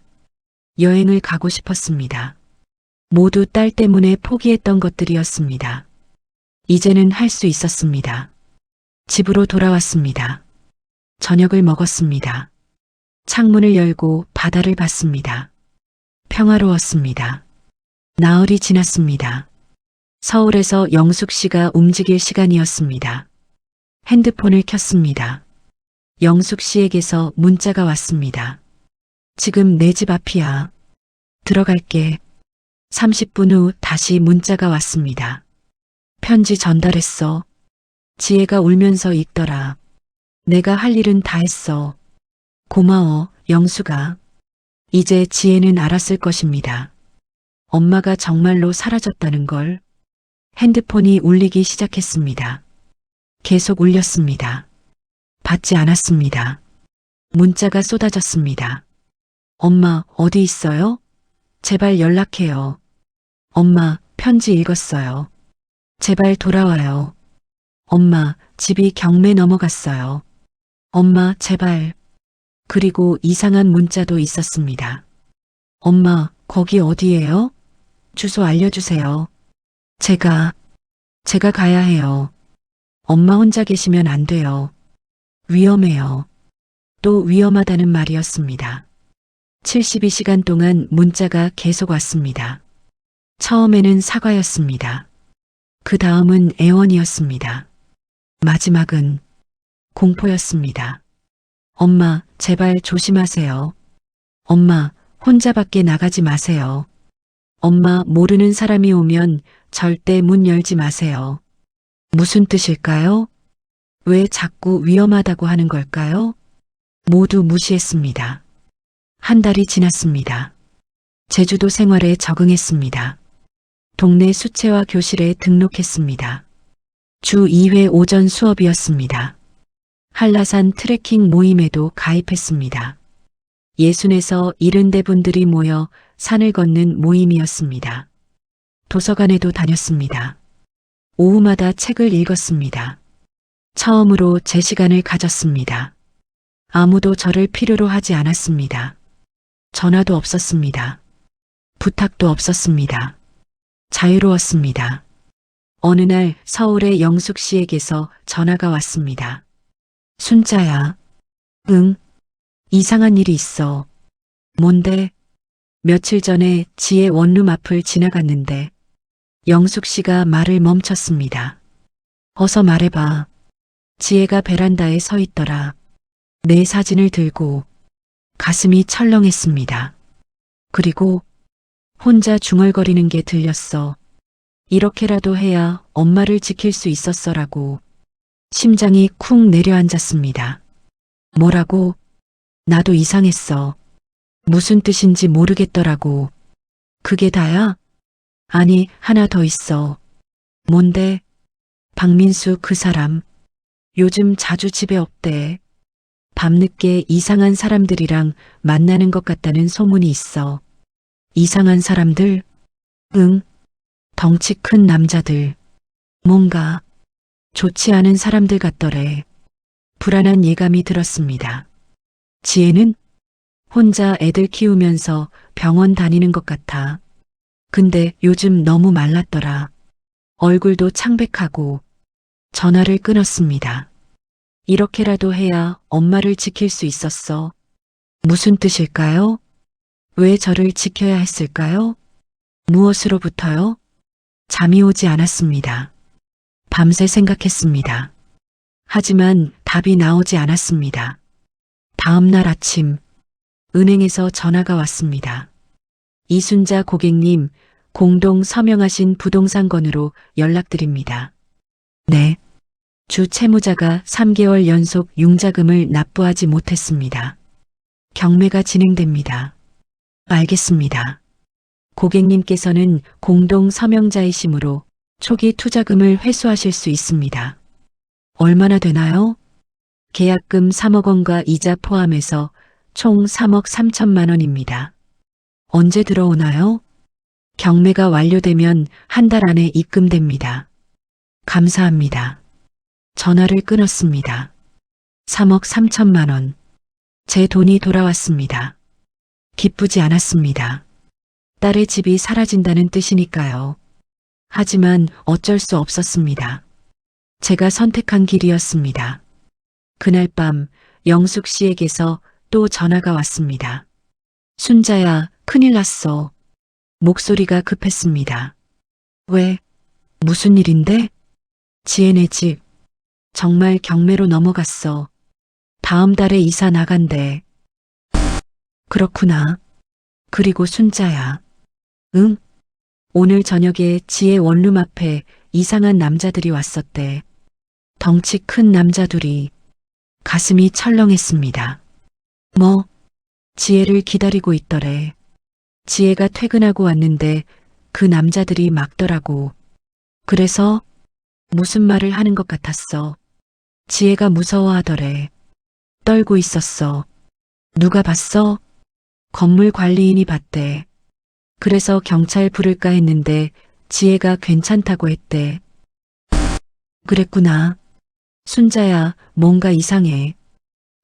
여행을 가고 싶었습니다. 모두 딸 때문에 포기했던 것들이었습니다. 이제는 할 수 있었습니다. 집으로 돌아왔습니다. 저녁을 먹었습니다. 창문을 열고 바다를 봤습니다. 평화로웠습니다. 나흘이 지났습니다. 서울에서 영숙 씨가 움직일 시간이었습니다. 핸드폰을 켰습니다. 영숙 씨에게서 문자가 왔습니다. 지금 내 집 앞이야. 들어갈게. 30분 후 다시 문자가 왔습니다. 편지 전달했어. 지혜가 울면서 읽더라. 내가 할 일은 다 했어. 고마워, 영숙아. 이제 지혜는 알았을 것입니다. 엄마가 정말로 사라졌다는 걸. 핸드폰이 울리기 시작했습니다. 계속 울렸습니다. 받지 않았습니다. 문자가 쏟아졌습니다. 엄마, 어디 있어요? 제발 연락해요. 엄마, 편지 읽었어요. 제발 돌아와요. 엄마, 집이 경매 넘어갔어요. 엄마, 제발. 그리고 이상한 문자도 있었습니다. 엄마, 거기 어디예요? 주소 알려주세요. 제가 가야 해요. 엄마 혼자 계시면 안 돼요. 위험해요. 또 위험하다는 말이었습니다. 72시간 동안 문자가 계속 왔습니다. 처음에는 사과였습니다. 그 다음은 애원이었습니다. 마지막은 공포였습니다. 엄마, 제발 조심하세요. 엄마, 혼자 밖에 나가지 마세요. 엄마, 모르는 사람이 오면 절대 문 열지 마세요. 무슨 뜻일까요? 왜 자꾸 위험하다고 하는 걸까요? 모두 무시했습니다. 한 달이 지났습니다. 제주도 생활에 적응했습니다. 동네 수채화 교실에 등록했습니다. 주 2회 오전 수업이었습니다. 한라산 트레킹 모임에도 가입했습니다. 60에서 70대 분들이 모여 산을 걷는 모임이었습니다. 도서관에도 다녔습니다. 오후마다 책을 읽었습니다. 처음으로 제 시간을 가졌습니다. 아무도 저를 필요로 하지 않았습니다. 전화도 없었습니다. 부탁도 없었습니다. 자유로웠습니다. 어느 날 서울의 영숙 씨에게서 전화가 왔습니다. 순자야. 응. 이상한 일이 있어. 뭔데? 며칠 전에 지혜 원룸 앞을 지나갔는데 영숙 씨가 말을 멈췄습니다. 어서 말해봐. 지혜가 베란다에 서 있더라. 내 사진을 들고 가슴이 철렁했습니다. 그리고 혼자 중얼거리는 게 들렸어. 이렇게라도 해야 엄마를 지킬 수 있었어라고. 심장이 쿵 내려앉았습니다. 뭐라고? 나도 이상했어. 무슨 뜻인지 모르겠더라고. 그게 다야? 아니, 하나 더 있어. 뭔데? 박민수 그 사람. 요즘 자주 집에 없대. 밤늦게 이상한 사람들이랑 만나는 것 같다는 소문이 있어. 이상한 사람들? 응. 덩치 큰 남자들. 뭔가 좋지 않은 사람들 같더래. 불안한 예감이 들었습니다. 지혜는 혼자 애들 키우면서 병원 다니는 것 같아. 근데 요즘 너무 말랐더라. 얼굴도 창백하고. 전화를 끊었습니다. 이렇게라도 해야 엄마를 지킬 수 있었어. 무슨 뜻일까요? 왜 저를 지켜야 했을까요? 무엇으로부터요? 잠이 오지 않았습니다. 밤새 생각했습니다. 하지만 답이 나오지 않았습니다. 다음 날 아침, 은행에서 전화가 왔습니다. 이순자 고객님, 공동 서명하신 부동산 건으로 연락드립니다. 네. 주 채무자가 3개월 연속 융자금을 납부하지 못했습니다. 경매가 진행됩니다. 알겠습니다. 고객님께서는 공동 서명자이시므로 초기 투자금을 회수하실 수 있습니다. 얼마나 되나요? 계약금 3억 원과 이자 포함해서 총 3억 3천만 원입니다. 언제 들어오나요? 경매가 완료되면 한 달 안에 입금됩니다. 감사합니다. 전화를 끊었습니다. 3억 3천만 원. 제 돈이 돌아왔습니다. 기쁘지 않았습니다. 딸의 집이 사라진다는 뜻이니까요. 하지만 어쩔 수 없었습니다. 제가 선택한 길이었습니다. 그날 밤 영숙 씨에게서 또 전화가 왔습니다. 순자야, 큰일 났어. 목소리가 급했습니다. 왜? 무슨 일인데? 지혜네 집. 정말 경매로 넘어갔어. 다음 달에 이사 나간대. 그렇구나. 그리고 순자야. 응? 오늘 저녁에 지혜 원룸 앞에 이상한 남자들이 왔었대. 덩치 큰 남자 둘이. 가슴이 철렁했습니다. 뭐? 지혜를 기다리고 있더래. 지혜가 퇴근하고 왔는데 그 남자들이 막더라고. 그래서 무슨 말을 하는 것 같았어. 지혜가 무서워하더래. 떨고 있었어. 누가 봤어? 건물 관리인이 봤대. 그래서 경찰 부를까 했는데 지혜가 괜찮다고 했대. 그랬구나. 순자야, 뭔가 이상해.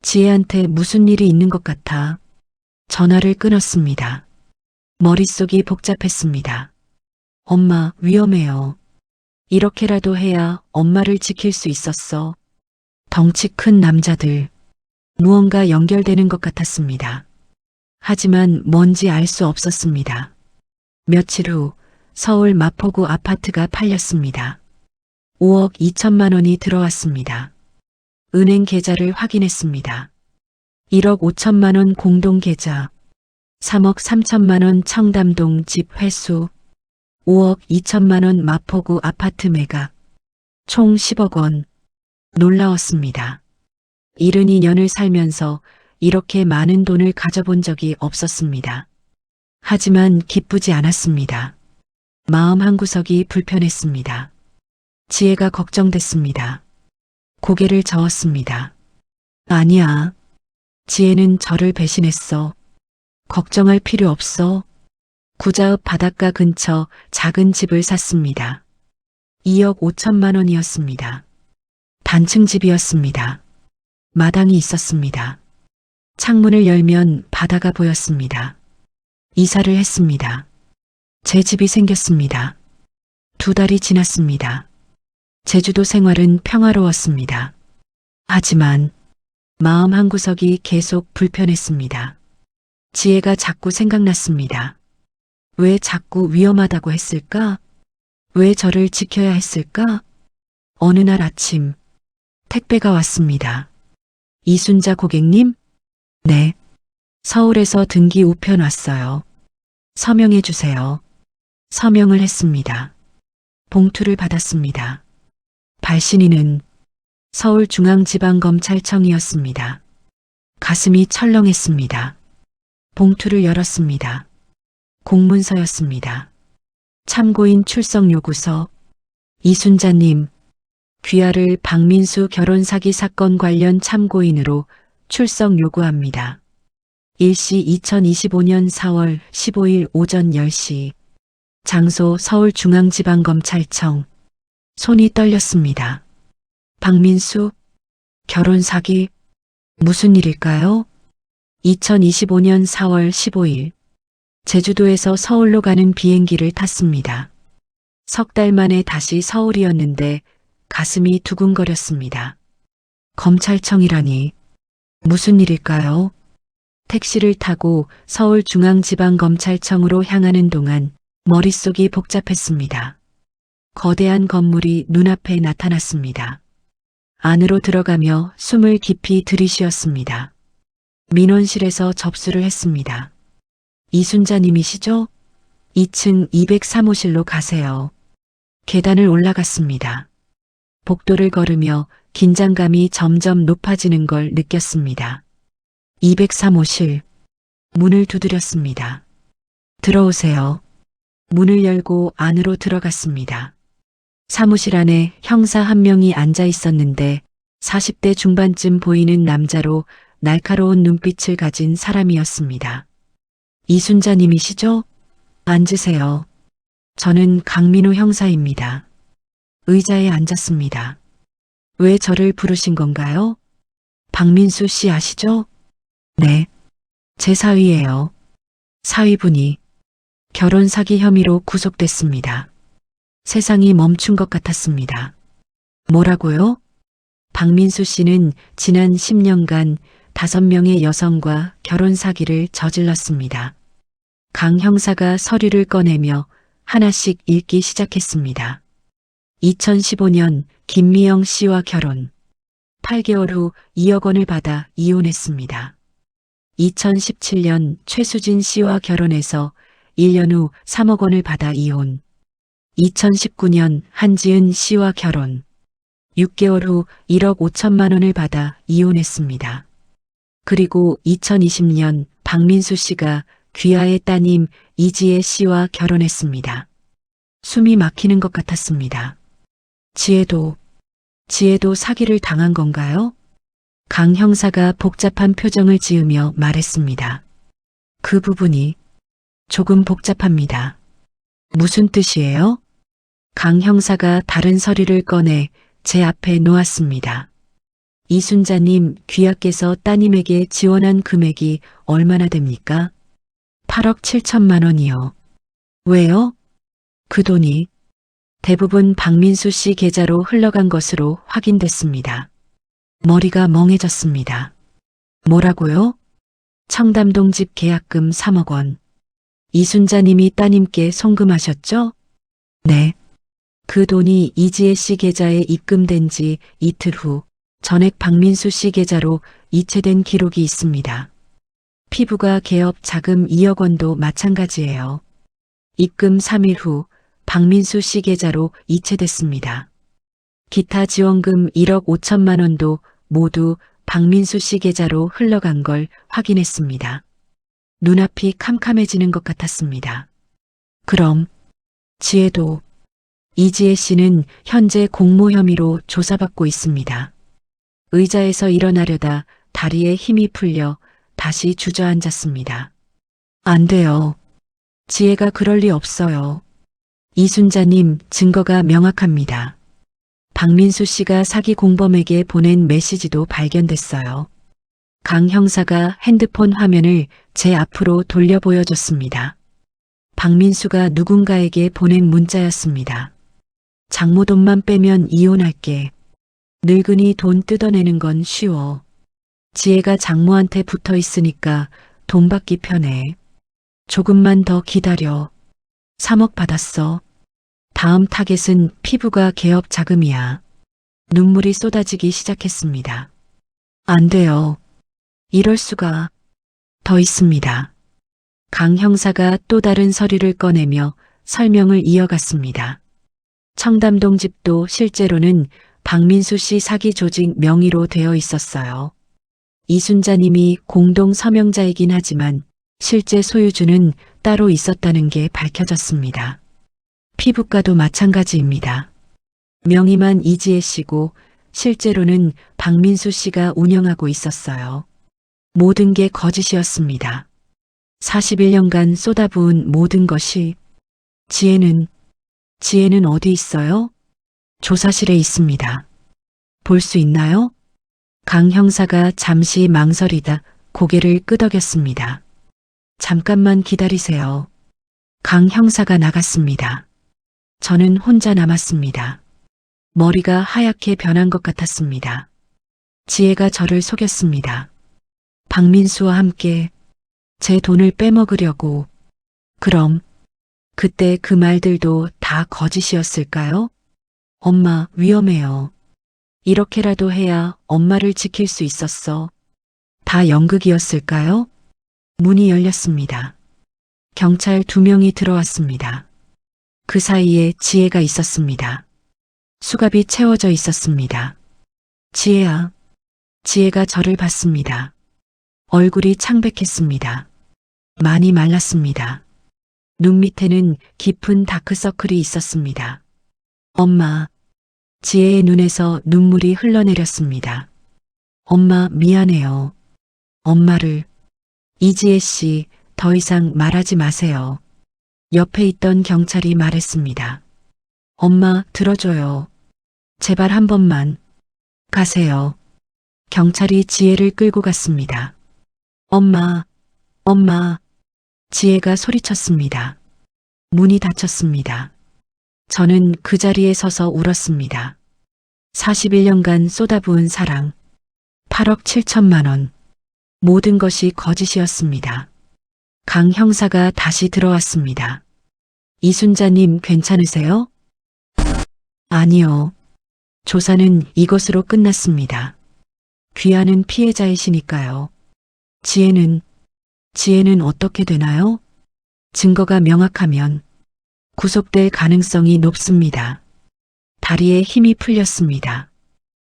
지혜한테 무슨 일이 있는 것 같아. 전화를 끊었습니다. 머릿속이 복잡했습니다. 엄마, 위험해요. 이렇게라도 해야 엄마를 지킬 수 있었어. 덩치 큰 남자들. 무언가 연결되는 것 같았습니다. 하지만 뭔지 알 수 없었습니다. 며칠 후 서울 마포구 아파트가 팔렸습니다. 5억 2천만 원이 들어왔습니다. 은행 계좌를 확인했습니다. 1억 5천만 원 공동 계좌, 3억 3천만 원 청담동 집 회수, 5억 2천만 원 마포구 아파트 매각. 총 10억 원. 놀라웠습니다. 72년을 살면서 이렇게 많은 돈을 가져본 적이 없었습니다. 하지만 기쁘지 않았습니다. 마음 한구석이 불편했습니다. 지혜가 걱정됐습니다. 고개를 저었습니다. 아니야. 지혜는 저를 배신했어. 걱정할 필요 없어. 구자읍 바닷가 근처 작은 집을 샀습니다. 2억 5천만 원이었습니다. 단층 집이었습니다. 마당이 있었습니다. 창문을 열면 바다가 보였습니다. 이사를 했습니다. 제 집이 생겼습니다. 2달이 지났습니다. 제주도 생활은 평화로웠습니다. 하지만 마음 한구석이 계속 불편했습니다. 지혜가 자꾸 생각났습니다. 왜 자꾸 위험하다고 했을까? 왜 저를 지켜야 했을까? 어느 날 아침 택배가 왔습니다. 이순자 고객님? 네. 서울에서 등기 우편 왔어요. 서명해 주세요. 서명을 했습니다. 봉투를 받았습니다. 발신인은 서울중앙지방검찰청이었습니다. 가슴이 철렁했습니다. 봉투를 열었습니다. 공문서였습니다. 참고인 출석 요구서. 이순자님, 귀하를 박민수 결혼 사기 사건 관련 참고인으로 출석 요구합니다. 일시 2025년 4월 15일 오전 10시. 장소 서울중앙지방검찰청. 손이 떨렸습니다. 박민수? 결혼 사기? 무슨 일일까요? 2025년 4월 15일. 제주도에서 서울로 가는 비행기를 탔습니다. 3달 만에 다시 서울이었는데 가슴이 두근거렸습니다. 검찰청이라니 무슨 일일까요? 택시를 타고 서울중앙지방검찰청으로 향하는 동안 머릿속이 복잡했습니다. 거대한 건물이 눈앞에 나타났습니다. 안으로 들어가며 숨을 깊이 들이쉬었습니다. 민원실에서 접수를 했습니다. 이순자님이시죠? 2층 203호실로 가세요. 계단을 올라갔습니다. 복도를 걸으며 긴장감이 점점 높아지는 걸 느꼈습니다. 203호실. 문을 두드렸습니다. 들어오세요. 문을 열고 안으로 들어갔습니다. 사무실 안에 형사 한 명이 앉아 있었는데 40대 중반쯤 보이는 남자로 날카로운 눈빛을 가진 사람이었습니다. 이순자님이시죠? 앉으세요. 저는 강민호 형사입니다. 의자에 앉았습니다. 왜 저를 부르신 건가요? 박민수 씨 아시죠? 네. 제 사위예요. 사위분이 결혼 사기 혐의로 구속됐습니다. 세상이 멈춘 것 같았습니다. 뭐라고요? 박민수 씨는 지난 10년간 5명의 여성과 결혼 사기를 저질렀습니다. 강 형사가 서류를 꺼내며 하나씩 읽기 시작했습니다. 2015년 김미영 씨와 결혼. 8개월 후 2억 원을 받아 이혼했습니다. 2017년 최수진 씨와 결혼해서 1년 후 3억 원을 받아 이혼. 2019년 한지은 씨와 결혼. 6개월 후 1억 5천만 원을 받아 이혼했습니다. 그리고 2020년 박민수 씨가 귀하의 따님 이지혜 씨와 결혼했습니다. 숨이 막히는 것 같았습니다. 지혜도 사기를 당한 건가요? 강 형사가 복잡한 표정을 지으며 말했습니다. 그 부분이 조금 복잡합니다. 무슨 뜻이에요? 강 형사가 다른 서류를 꺼내 제 앞에 놓았습니다. 이순자님 귀하께서 따님에게 지원한 금액이 얼마나 됩니까? 8억 7천만 원이요. 왜요? 그 돈이 대부분 박민수 씨 계좌로 흘러간 것으로 확인됐습니다. 머리가 멍해졌습니다. 뭐라고요? 청담동 집 계약금 3억 원. 이순자님이 따님께 송금하셨죠? 네. 그 돈이 이지혜 씨 계좌에 입금된 지 이틀 후 전액 박민수 씨 계좌로 이체된 기록이 있습니다. 피부가 개업 자금 2억 원도 마찬가지예요. 입금 3일 후 박민수 씨 계좌로 이체됐습니다. 기타 지원금 1억 5천만 원도 모두 박민수 씨 계좌로 흘러간 걸 확인했습니다. 눈앞이 캄캄해지는 것 같았습니다. 그럼 지혜도 이지혜 씨는 현재 공모 혐의로 조사받고 있습니다. 의자에서 일어나려다 다리에 힘이 풀려 다시 주저앉았습니다. 안 돼요. 지혜가 그럴 리 없어요. 이순자님, 증거가 명확합니다. 박민수 씨가 사기 공범에게 보낸 메시지도 발견됐어요. 강 형사가 핸드폰 화면을 제 앞으로 돌려 보여줬습니다. 박민수가 누군가에게 보낸 문자였습니다. 장모돈만 빼면 이혼할게. 늙은이 돈 뜯어내는 건 쉬워. 지혜가 장모한테 붙어 있으니까 돈 받기 편해. 조금만 더 기다려. 3억 받았어. 다음 타겟은 피부가 개업 자금이야. 눈물이 쏟아지기 시작했습니다. 안 돼요. 이럴 수가. 더 있습니다. 강 형사가 또 다른 서류를 꺼내며 설명을 이어갔습니다. 청담동 집도 실제로는 박민수 씨 사기 조직 명의로 되어 있었어요. 이순자님이 공동 서명자이긴 하지만 실제 소유주는 따로 있었다는 게 밝혀졌습니다. 피부과도 마찬가지입니다. 명의만 이지혜 씨고 실제로는 박민수 씨가 운영하고 있었어요. 모든 게 거짓이었습니다. 41년간 쏟아부은 모든 것이. 지혜는 어디 있어요? 조사실에 있습니다. 볼 수 있나요? 강 형사가 잠시 망설이다 고개를 끄덕였습니다. 잠깐만 기다리세요. 강 형사가 나갔습니다. 저는 혼자 남았습니다. 머리가 하얗게 변한 것 같았습니다. 지혜가 저를 속였습니다. 박민수와 함께 제 돈을 빼먹으려고. 그럼 그때 그 말들도 다 거짓이었을까요? 엄마, 위험해요. 이렇게라도 해야 엄마를 지킬 수 있었어. 다 연극이었을까요? 문이 열렸습니다. 경찰 2명이 들어왔습니다. 그 사이에 지혜가 있었습니다. 수갑이 채워져 있었습니다. 지혜야. 지혜가 저를 봤습니다. 얼굴이 창백했습니다. 많이 말랐습니다. 눈 밑에는 깊은 다크서클이 있었습니다. 엄마. 지혜의 눈에서 눈물이 흘러내렸습니다. 엄마, 미안해요. 엄마를. 이지혜 씨, 더 이상 말하지 마세요. 옆에 있던 경찰이 말했습니다. 엄마, 들어줘요. 제발 한 번만. 가세요. 경찰이 지혜를 끌고 갔습니다. 엄마, 엄마. 지혜가 소리쳤습니다. 문이 닫혔습니다. 저는 그 자리에 서서 울었습니다. 41년간 쏟아부은 사랑. 8억 7천만 원. 모든 것이 거짓이었습니다. 강 형사가 다시 들어왔습니다. 이순자님 괜찮으세요? 아니요. 조사는 이것으로 끝났습니다. 귀하는 피해자이시니까요. 지혜는 어떻게 되나요? 증거가 명확하면 구속될 가능성이 높습니다. 다리에 힘이 풀렸습니다.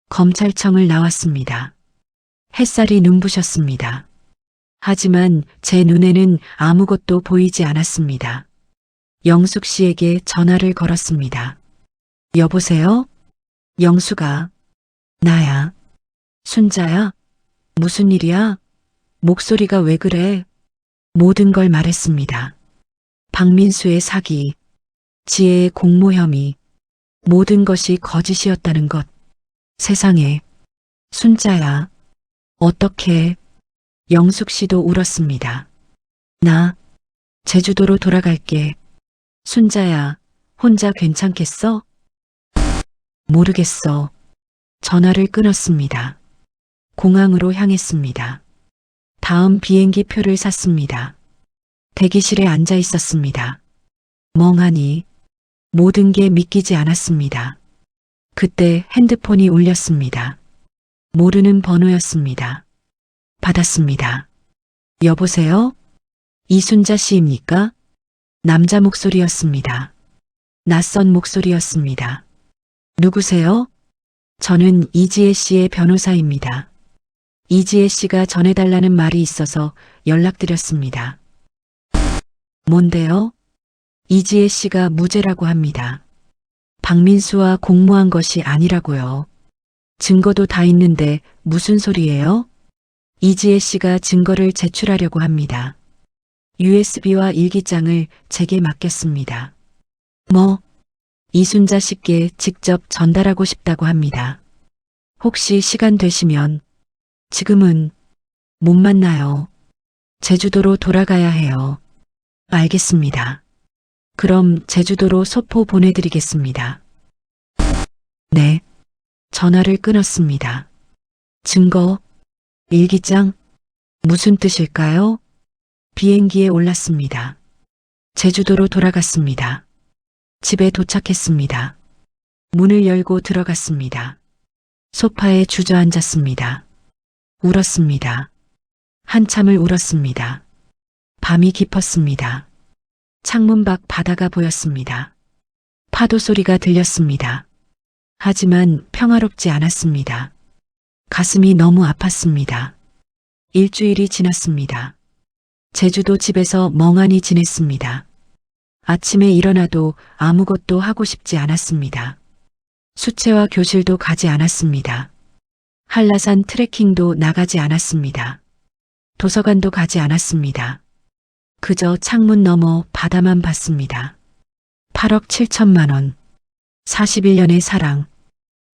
검찰청을 나왔습니다. 햇살이 눈부셨습니다. 하지만 제 눈에는 아무것도 보이지 않았습니다. 영숙 씨에게 전화를 걸었습니다. 여보세요? 영숙아. 나야. 순자야? 무슨 일이야? 목소리가 왜 그래? 모든 걸 말했습니다. 박민수의 사기, 지혜의 공모 혐의, 모든 것이 거짓이었다는 것. 세상에. 순자야. 어떻게? 영숙 씨도 울었습니다. 나 제주도로 돌아갈게. 순자야, 혼자 괜찮겠어? 모르겠어. 전화를 끊었습니다. 공항으로 향했습니다. 다음 비행기 표를 샀습니다. 대기실에 앉아 있었습니다. 멍하니 모든 게 믿기지 않았습니다. 그때 핸드폰이 울렸습니다. 모르는 번호였습니다. 받았습니다. 여보세요? 이순자 씨입니까? 남자 목소리였습니다. 낯선 목소리였습니다. 누구세요? 저는 이지혜 씨의 변호사입니다. 이지혜 씨가 전해달라는 말이 있어서 연락드렸습니다. 뭔데요? 이지혜 씨가 무죄라고 합니다. 박민수와 공모한 것이 아니라고요. 증거도 다 있는데 무슨 소리예요? 이지혜 씨가 증거를 제출하려고 합니다. USB와 일기장을 제게 맡겼습니다. 뭐? 이순자 씨께 직접 전달하고 싶다고 합니다. 혹시 시간 되시면 지금은 못 만나요. 제주도로 돌아가야 해요. 알겠습니다. 그럼 제주도로 소포 보내드리겠습니다. 네. 전화를 끊었습니다. 증거, 일기장, 무슨 뜻일까요? 비행기에 올랐습니다. 제주도로 돌아갔습니다. 집에 도착했습니다. 문을 열고 들어갔습니다. 소파에 주저앉았습니다. 울었습니다. 한참을 울었습니다. 밤이 깊었습니다. 창문 밖 바다가 보였습니다. 파도 소리가 들렸습니다. 하지만 평화롭지 않았습니다. 가슴이 너무 아팠습니다. 일주일이 지났습니다. 제주도 집에서 멍하니 지냈습니다. 아침에 일어나도 아무것도 하고 싶지 않았습니다. 수채화 교실도 가지 않았습니다. 한라산 트레킹도 나가지 않았습니다. 도서관도 가지 않았습니다. 그저 창문 너머 바다만 봤습니다. 8억 7천만 원. 41년의 사랑.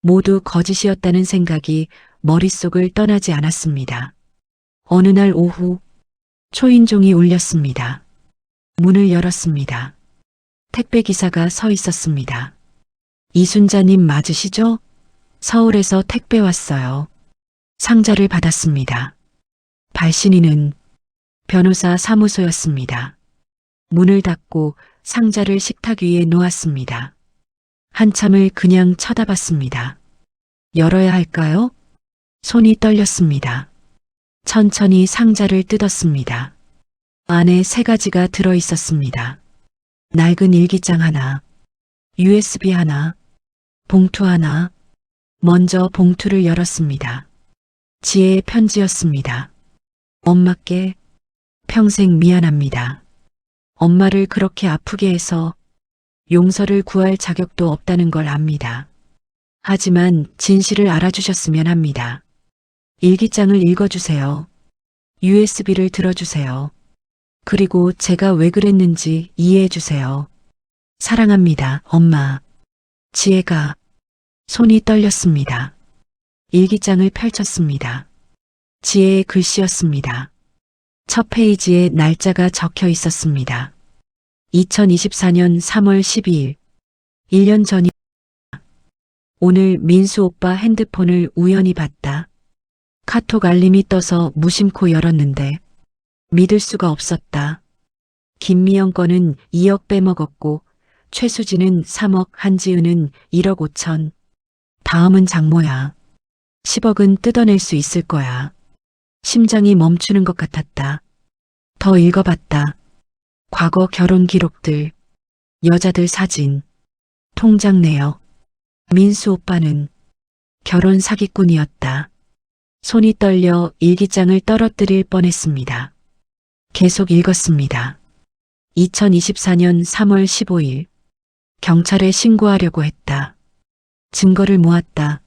모두 거짓이었다는 생각이 머릿속을 떠나지 않았습니다. 어느 날 오후 초인종이 울렸습니다. 문을 열었습니다. 택배기사가 서 있었습니다. 이순자님 맞으시죠? 서울에서 택배 왔어요. 상자를 받았습니다. 발신인은 변호사 사무소였습니다. 문을 닫고 상자를 식탁 위에 놓았습니다. 한참을 그냥 쳐다봤습니다. 열어야 할까요? 손이 떨렸습니다. 천천히 상자를 뜯었습니다. 안에 3가지가 들어 있었습니다. 낡은 일기장 하나, USB 하나, 봉투 하나. 먼저 봉투를 열었습니다. 지혜의 편지였습니다. 엄마께 평생 미안합니다. 엄마를 그렇게 아프게 해서 용서를 구할 자격도 없다는 걸 압니다. 하지만 진실을 알아주셨으면 합니다. 일기장을 읽어주세요. USB를 들어주세요. 그리고 제가 왜 그랬는지 이해해주세요. 사랑합니다, 엄마. 지혜가 손이 떨렸습니다. 일기장을 펼쳤습니다. 지혜의 글씨였습니다. 첫 페이지에 날짜가 적혀 있었습니다. 2024년 3월 12일. 1년 전이 오늘 민수 오빠 핸드폰을 우연히 봤다. 카톡 알림이 떠서 무심코 열었는데 믿을 수가 없었다. 김미영 거는 2억 빼먹었고 최수진은 3억, 한지은은 1억 5천. 다음은 장모야. 10억은 뜯어낼 수 있을 거야. 심장이 멈추는 것 같았다. 더 읽어봤다. 과거 결혼 기록들, 여자들 사진, 통장 내역. 민수 오빠는 결혼 사기꾼이었다. 손이 떨려 일기장을 떨어뜨릴 뻔했습니다. 계속 읽었습니다. 2024년 3월 15일. 경찰에 신고하려고 했다. 증거를 모았다.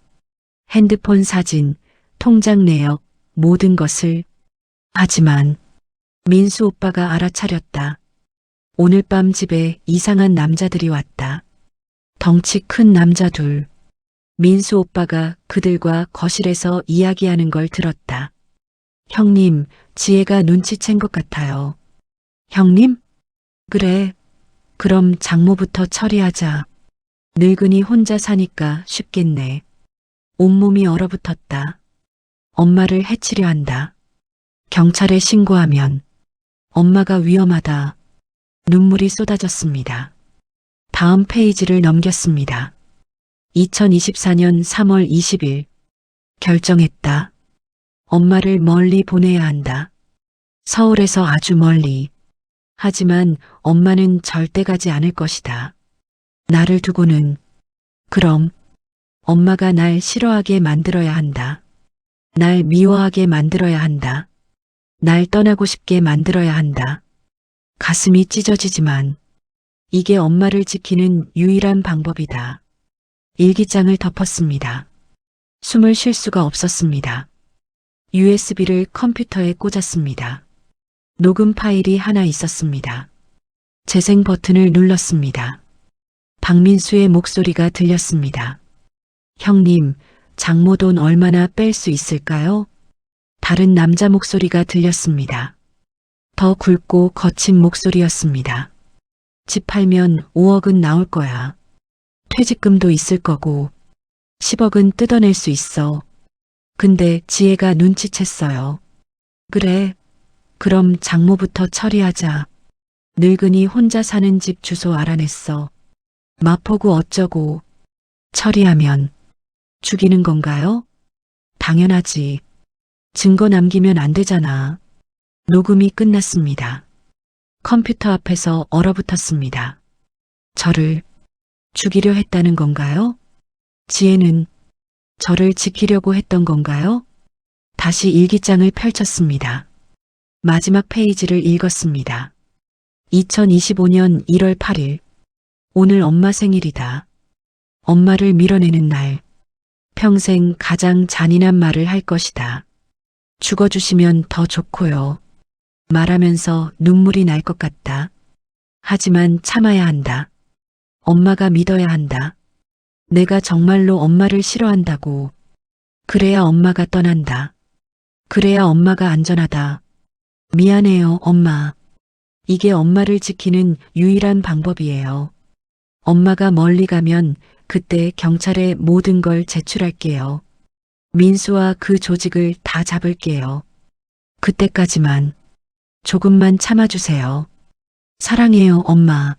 핸드폰 사진, 통장 내역, 모든 것을. 하지만 민수 오빠가 알아차렸다. 오늘 밤 집에 이상한 남자들이 왔다. 덩치 큰 남자 둘. 민수 오빠가 그들과 거실에서 이야기하는 걸 들었다. 형님, 지혜가 눈치챈 것 같아요. 형님? 그래. 그럼 장모부터 처리하자. 늙은이 혼자 사니까 쉽겠네. 온몸이 얼어붙었다. 엄마를 해치려 한다. 경찰에 신고하면 엄마가 위험하다. 눈물이 쏟아졌습니다. 다음 페이지를 넘겼습니다. 2024년 3월 20일. 결정했다. 엄마를 멀리 보내야 한다. 서울에서 아주 멀리. 하지만 엄마는 절대 가지 않을 것이다. 나를 두고는. 그럼 엄마가 날 싫어하게 만들어야 한다. 날 미워하게 만들어야 한다. 날 떠나고 싶게 만들어야 한다. 가슴이 찢어지지만 이게 엄마를 지키는 유일한 방법이다. 일기장을 덮었습니다. 숨을 쉴 수가 없었습니다. USB를 컴퓨터에 꽂았습니다. 녹음 파일이 하나 있었습니다. 재생 버튼을 눌렀습니다. 박민수의 목소리가 들렸습니다. 형님, 장모 돈 얼마나 뺄 수 있을까요? 다른 남자 목소리가 들렸습니다. 더 굵고 거친 목소리였습니다. 집 팔면 5억은 나올 거야. 퇴직금도 있을 거고 10억은 뜯어낼 수 있어. 근데 지혜가 눈치챘어요. 그래, 그럼 장모부터 처리하자. 늙은이 혼자 사는 집 주소 알아냈어. 마포구 어쩌고. 처리하면 죽이는 건가요? 당연하지. 증거 남기면 안 되잖아. 녹음이 끝났습니다. 컴퓨터 앞에서 얼어붙었습니다. 저를 죽이려 했다는 건가요? 지혜는 저를 지키려고 했던 건가요? 다시 일기장을 펼쳤습니다. 마지막 페이지를 읽었습니다. 2025년 1월 8일. 오늘 엄마 생일이다. 엄마를 밀어내는 날. 평생 가장 잔인한 말을 할 것이다. 죽어주시면 더 좋고요. 말하면서 눈물이 날 것 같다. 하지만 참아야 한다. 엄마가 믿어야 한다. 내가 정말로 엄마를 싫어한다고. 그래야 엄마가 떠난다. 그래야 엄마가 안전하다. 미안해요, 엄마. 이게 엄마를 지키는 유일한 방법이에요. 엄마가 멀리 가면 그때 경찰에 모든 걸 제출할게요. 민수와 그 조직을 다 잡을게요. 그때까지만 조금만 참아주세요. 사랑해요, 엄마.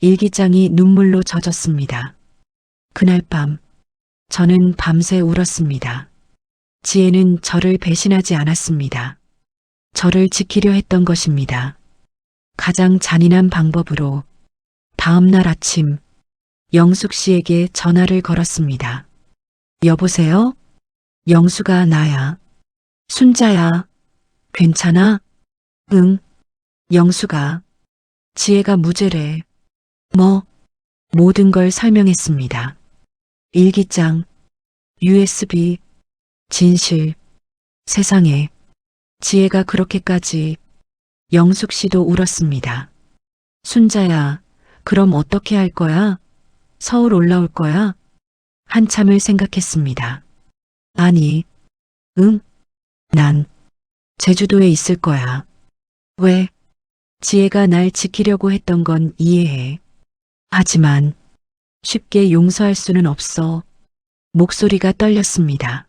일기장이 눈물로 젖었습니다. 그날 밤, 저는 밤새 울었습니다. 지혜는 저를 배신하지 않았습니다. 저를 지키려 했던 것입니다. 가장 잔인한 방법으로. 다음 날 아침, 영숙 씨에게 전화를 걸었습니다. 여보세요? 영수가 나야. 순자야. 괜찮아? 응. 영수가. 지혜가 무죄래. 뭐? 모든 걸 설명했습니다. 일기장, USB, 진실. 세상에. 지혜가 그렇게까지. 영숙 씨도 울었습니다. 순자야, 그럼 어떻게 할 거야? 서울 올라올 거야? 한참을 생각했습니다. 아니, 응? 난 제주도에 있을 거야. 왜? 지혜가 날 지키려고 했던 건 이해해. 하지만 쉽게 용서할 수는 없어. 목소리가 떨렸습니다.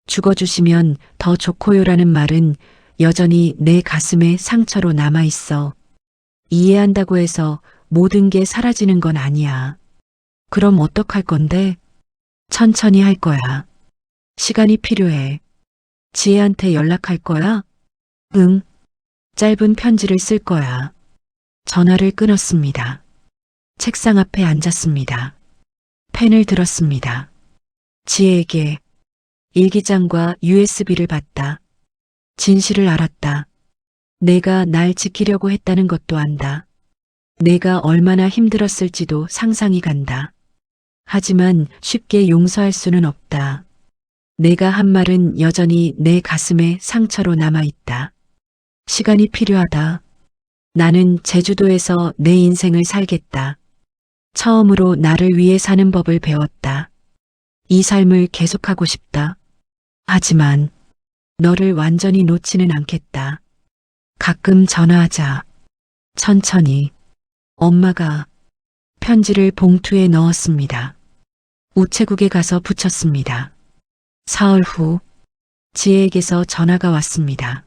죽어주시면 더 좋고요라는 말은 여전히 내 가슴에 상처로 남아있어. 이해한다고 해서 모든 게 사라지는 건 아니야. 그럼 어떡할 건데? 천천히 할 거야. 시간이 필요해. 지혜한테 연락할 거야? 응. 짧은 편지를 쓸 거야. 전화를 끊었습니다. 책상 앞에 앉았습니다. 펜을 들었습니다. 지혜에게 일기장과 USB를 받다. 진실을 알았다. 내가 날 지키려고 했다는 것도 안다. 내가 얼마나 힘들었을지도 상상이 간다. 하지만 쉽게 용서할 수는 없다. 내가 한 말은 여전히 내 가슴에 상처로 남아있다. 시간이 필요하다. 나는 제주도에서 내 인생을 살겠다. 처음으로 나를 위해 사는 법을 배웠다. 이 삶을 계속하고 싶다. 하지만 너를 완전히 놓지는 않겠다. 가끔 전화하자. 천천히. 엄마가 편지를 봉투에 넣었습니다. 우체국에 가서 붙였습니다. 사흘 후 지혜에게서 전화가 왔습니다.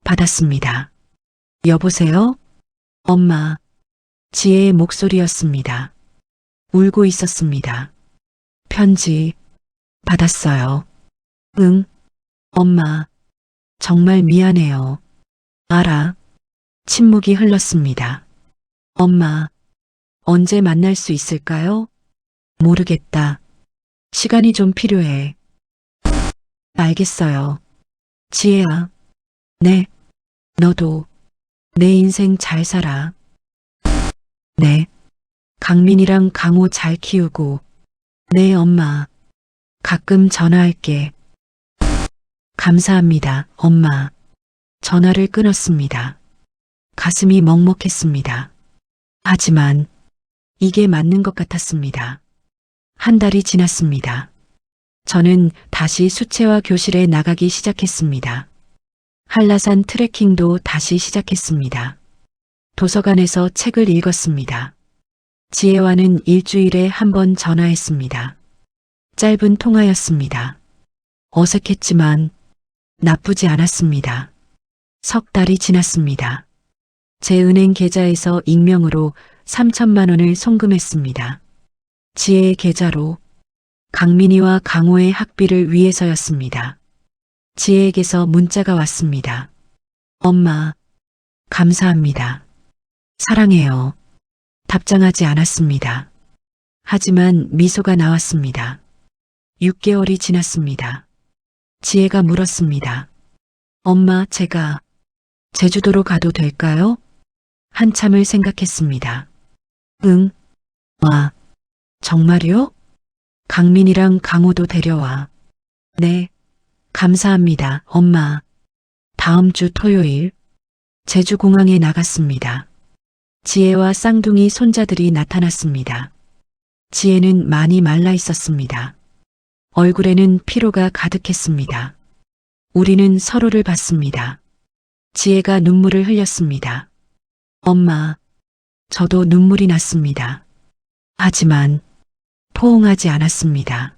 받았습니다. 여보세요? 엄마. 지혜의 목소리였습니다. 울고 있었습니다. 편지 받았어요. 응. 엄마. 정말 미안해요. 알아. 침묵이 흘렀습니다. 엄마. 언제 만날 수 있을까요? 모르겠다. 시간이 좀 필요해. 알겠어요. 지혜야. 네. 너도 내 인생 잘 살아. 네. 강민이랑 강호 잘 키우고. 네, 엄마. 가끔 전화할게. 감사합니다, 엄마. 전화를 끊었습니다. 가슴이 먹먹했습니다. 하지만 이게 맞는 것 같았습니다. 한 달이 지났습니다. 저는 다시 수채화 교실에 나가기 시작했습니다. 한라산 트레킹도 다시 시작했습니다. 도서관에서 책을 읽었습니다. 지혜와는 일주일에 한 번 전화했습니다. 짧은 통화였습니다. 어색했지만 나쁘지 않았습니다. 석 달이 지났습니다. 제 은행 계좌에서 익명으로 3천만 원을 송금했습니다. 지혜의 계좌로 강민이와 강호의 학비를 위해서였습니다. 지혜에게서 문자가 왔습니다. 엄마, 감사합니다. 사랑해요. 답장하지 않았습니다. 하지만 미소가 나왔습니다. 6개월이 지났습니다. 지혜가 물었습니다. 엄마, 제가 제주도로 가도 될까요? 한참을 생각했습니다. 응. 와, 정말요? 강민이랑 강호도 데려와. 네. 감사합니다, 엄마. 다음 주 토요일 제주공항에 나갔습니다. 지혜와 쌍둥이 손자들이 나타났습니다. 지혜는 많이 말라 있었습니다. 얼굴에는 피로가 가득했습니다. 우리는 서로를 봤습니다. 지혜가 눈물을 흘렸습니다. 엄마, 저도 눈물이 났습니다. 하지만 포옹하지 않았습니다.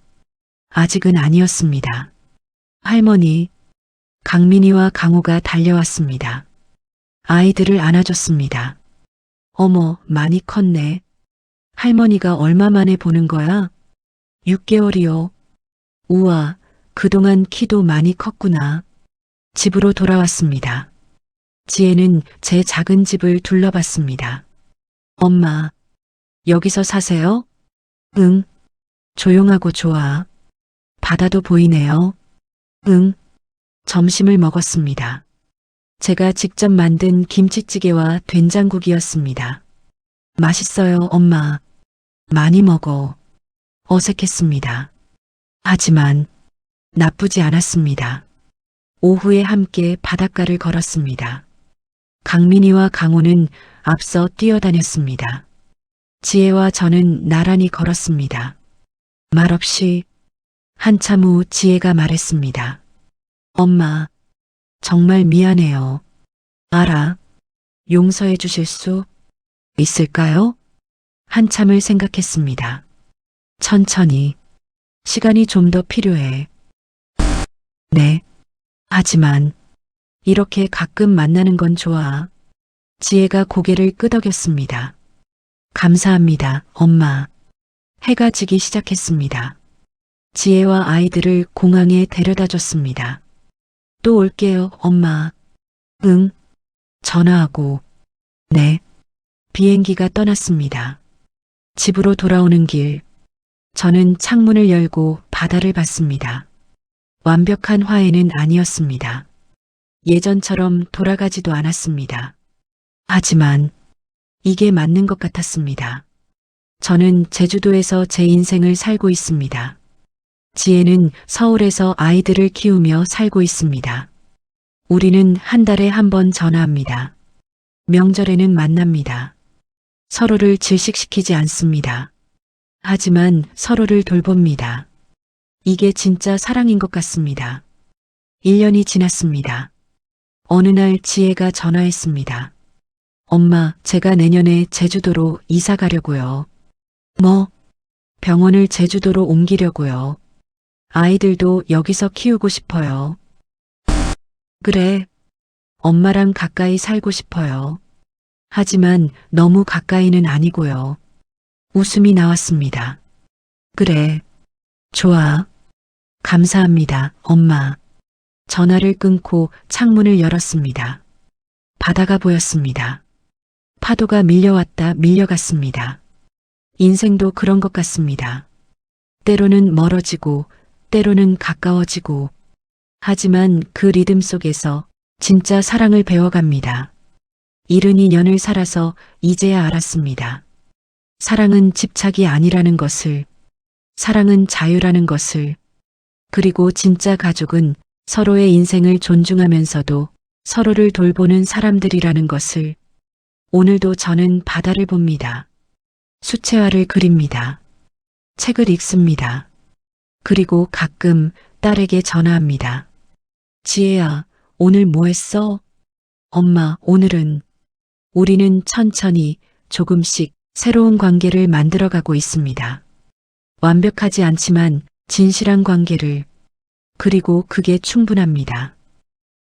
아직은 아니었습니다. 할머니, 강민이와 강호가 달려왔습니다. 아이들을 안아줬습니다. 어머, 많이 컸네. 할머니가 얼마 만에 보는 거야? 6개월이요. 우와, 그동안 키도 많이 컸구나. 집으로 돌아왔습니다. 지혜는 제 작은 집을 둘러봤습니다. 엄마, 여기서 사세요? 응. 조용하고 좋아. 바다도 보이네요. 응. 점심을 먹었습니다. 제가 직접 만든 김치찌개와 된장국이었습니다. 맛있어요, 엄마. 많이 먹어. 어색했습니다. 하지만 나쁘지 않았습니다. 오후에 함께 바닷가를 걸었습니다. 강민이와 강호는 앞서 뛰어다녔습니다. 지혜와 저는 나란히 걸었습니다. 말없이 한참 후 지혜가 말했습니다. 엄마, 정말 미안해요. 알아. 용서해 주실 수 있을까요? 한참을 생각했습니다. 천천히. 시간이 좀 더 필요해. 네. 하지만 이렇게 가끔 만나는 건 좋아. 지혜가 고개를 끄덕였습니다. 감사합니다, 엄마. 해가 지기 시작했습니다. 지혜와 아이들을 공항에 데려다 줬습니다. 또 올게요, 엄마. 응. 전화하고. 네. 비행기가 떠났습니다. 집으로 돌아오는 길, 저는 창문을 열고 바다를 봤습니다. 완벽한 화해는 아니었습니다. 예전처럼 돌아가지도 않았습니다. 하지만 이게 맞는 것 같았습니다. 저는 제주도에서 제 인생을 살고 있습니다. 지혜는 서울에서 아이들을 키우며 살고 있습니다. 우리는 한 달에 한 번 전화합니다. 명절에는 만납니다. 서로를 질식시키지 않습니다. 하지만 서로를 돌봅니다. 이게 진짜 사랑인 것 같습니다. 1년이 지났습니다. 어느 날 지혜가 전화했습니다. 엄마, 제가 내년에 제주도로 이사 가려고요. 뭐? 병원을 제주도로 옮기려고요. 아이들도 여기서 키우고 싶어요. 그래. 엄마랑 가까이 살고 싶어요. 하지만 너무 가까이는 아니고요. 웃음이 나왔습니다. 그래. 좋아. 감사합니다, 엄마. 전화를 끊고 창문을 열었습니다. 바다가 보였습니다. 파도가 밀려왔다 밀려갔습니다. 인생도 그런 것 같습니다. 때로는 멀어지고, 때로는 가까워지고, 하지만 그 리듬 속에서 진짜 사랑을 배워갑니다. 72년을 살아서 이제야 알았습니다. 사랑은 집착이 아니라는 것을, 사랑은 자유라는 것을, 그리고 진짜 가족은 서로의 인생을 존중하면서도 서로를 돌보는 사람들이라는 것을. 오늘도 저는 바다를 봅니다. 수채화를 그립니다. 책을 읽습니다. 그리고 가끔 딸에게 전화합니다. 지혜야, 오늘 뭐 했어? 엄마, 오늘은. 우리는 천천히 조금씩 새로운 관계를 만들어가고 있습니다. 완벽하지 않지만 진실한 관계를. 그리고 그게 충분합니다.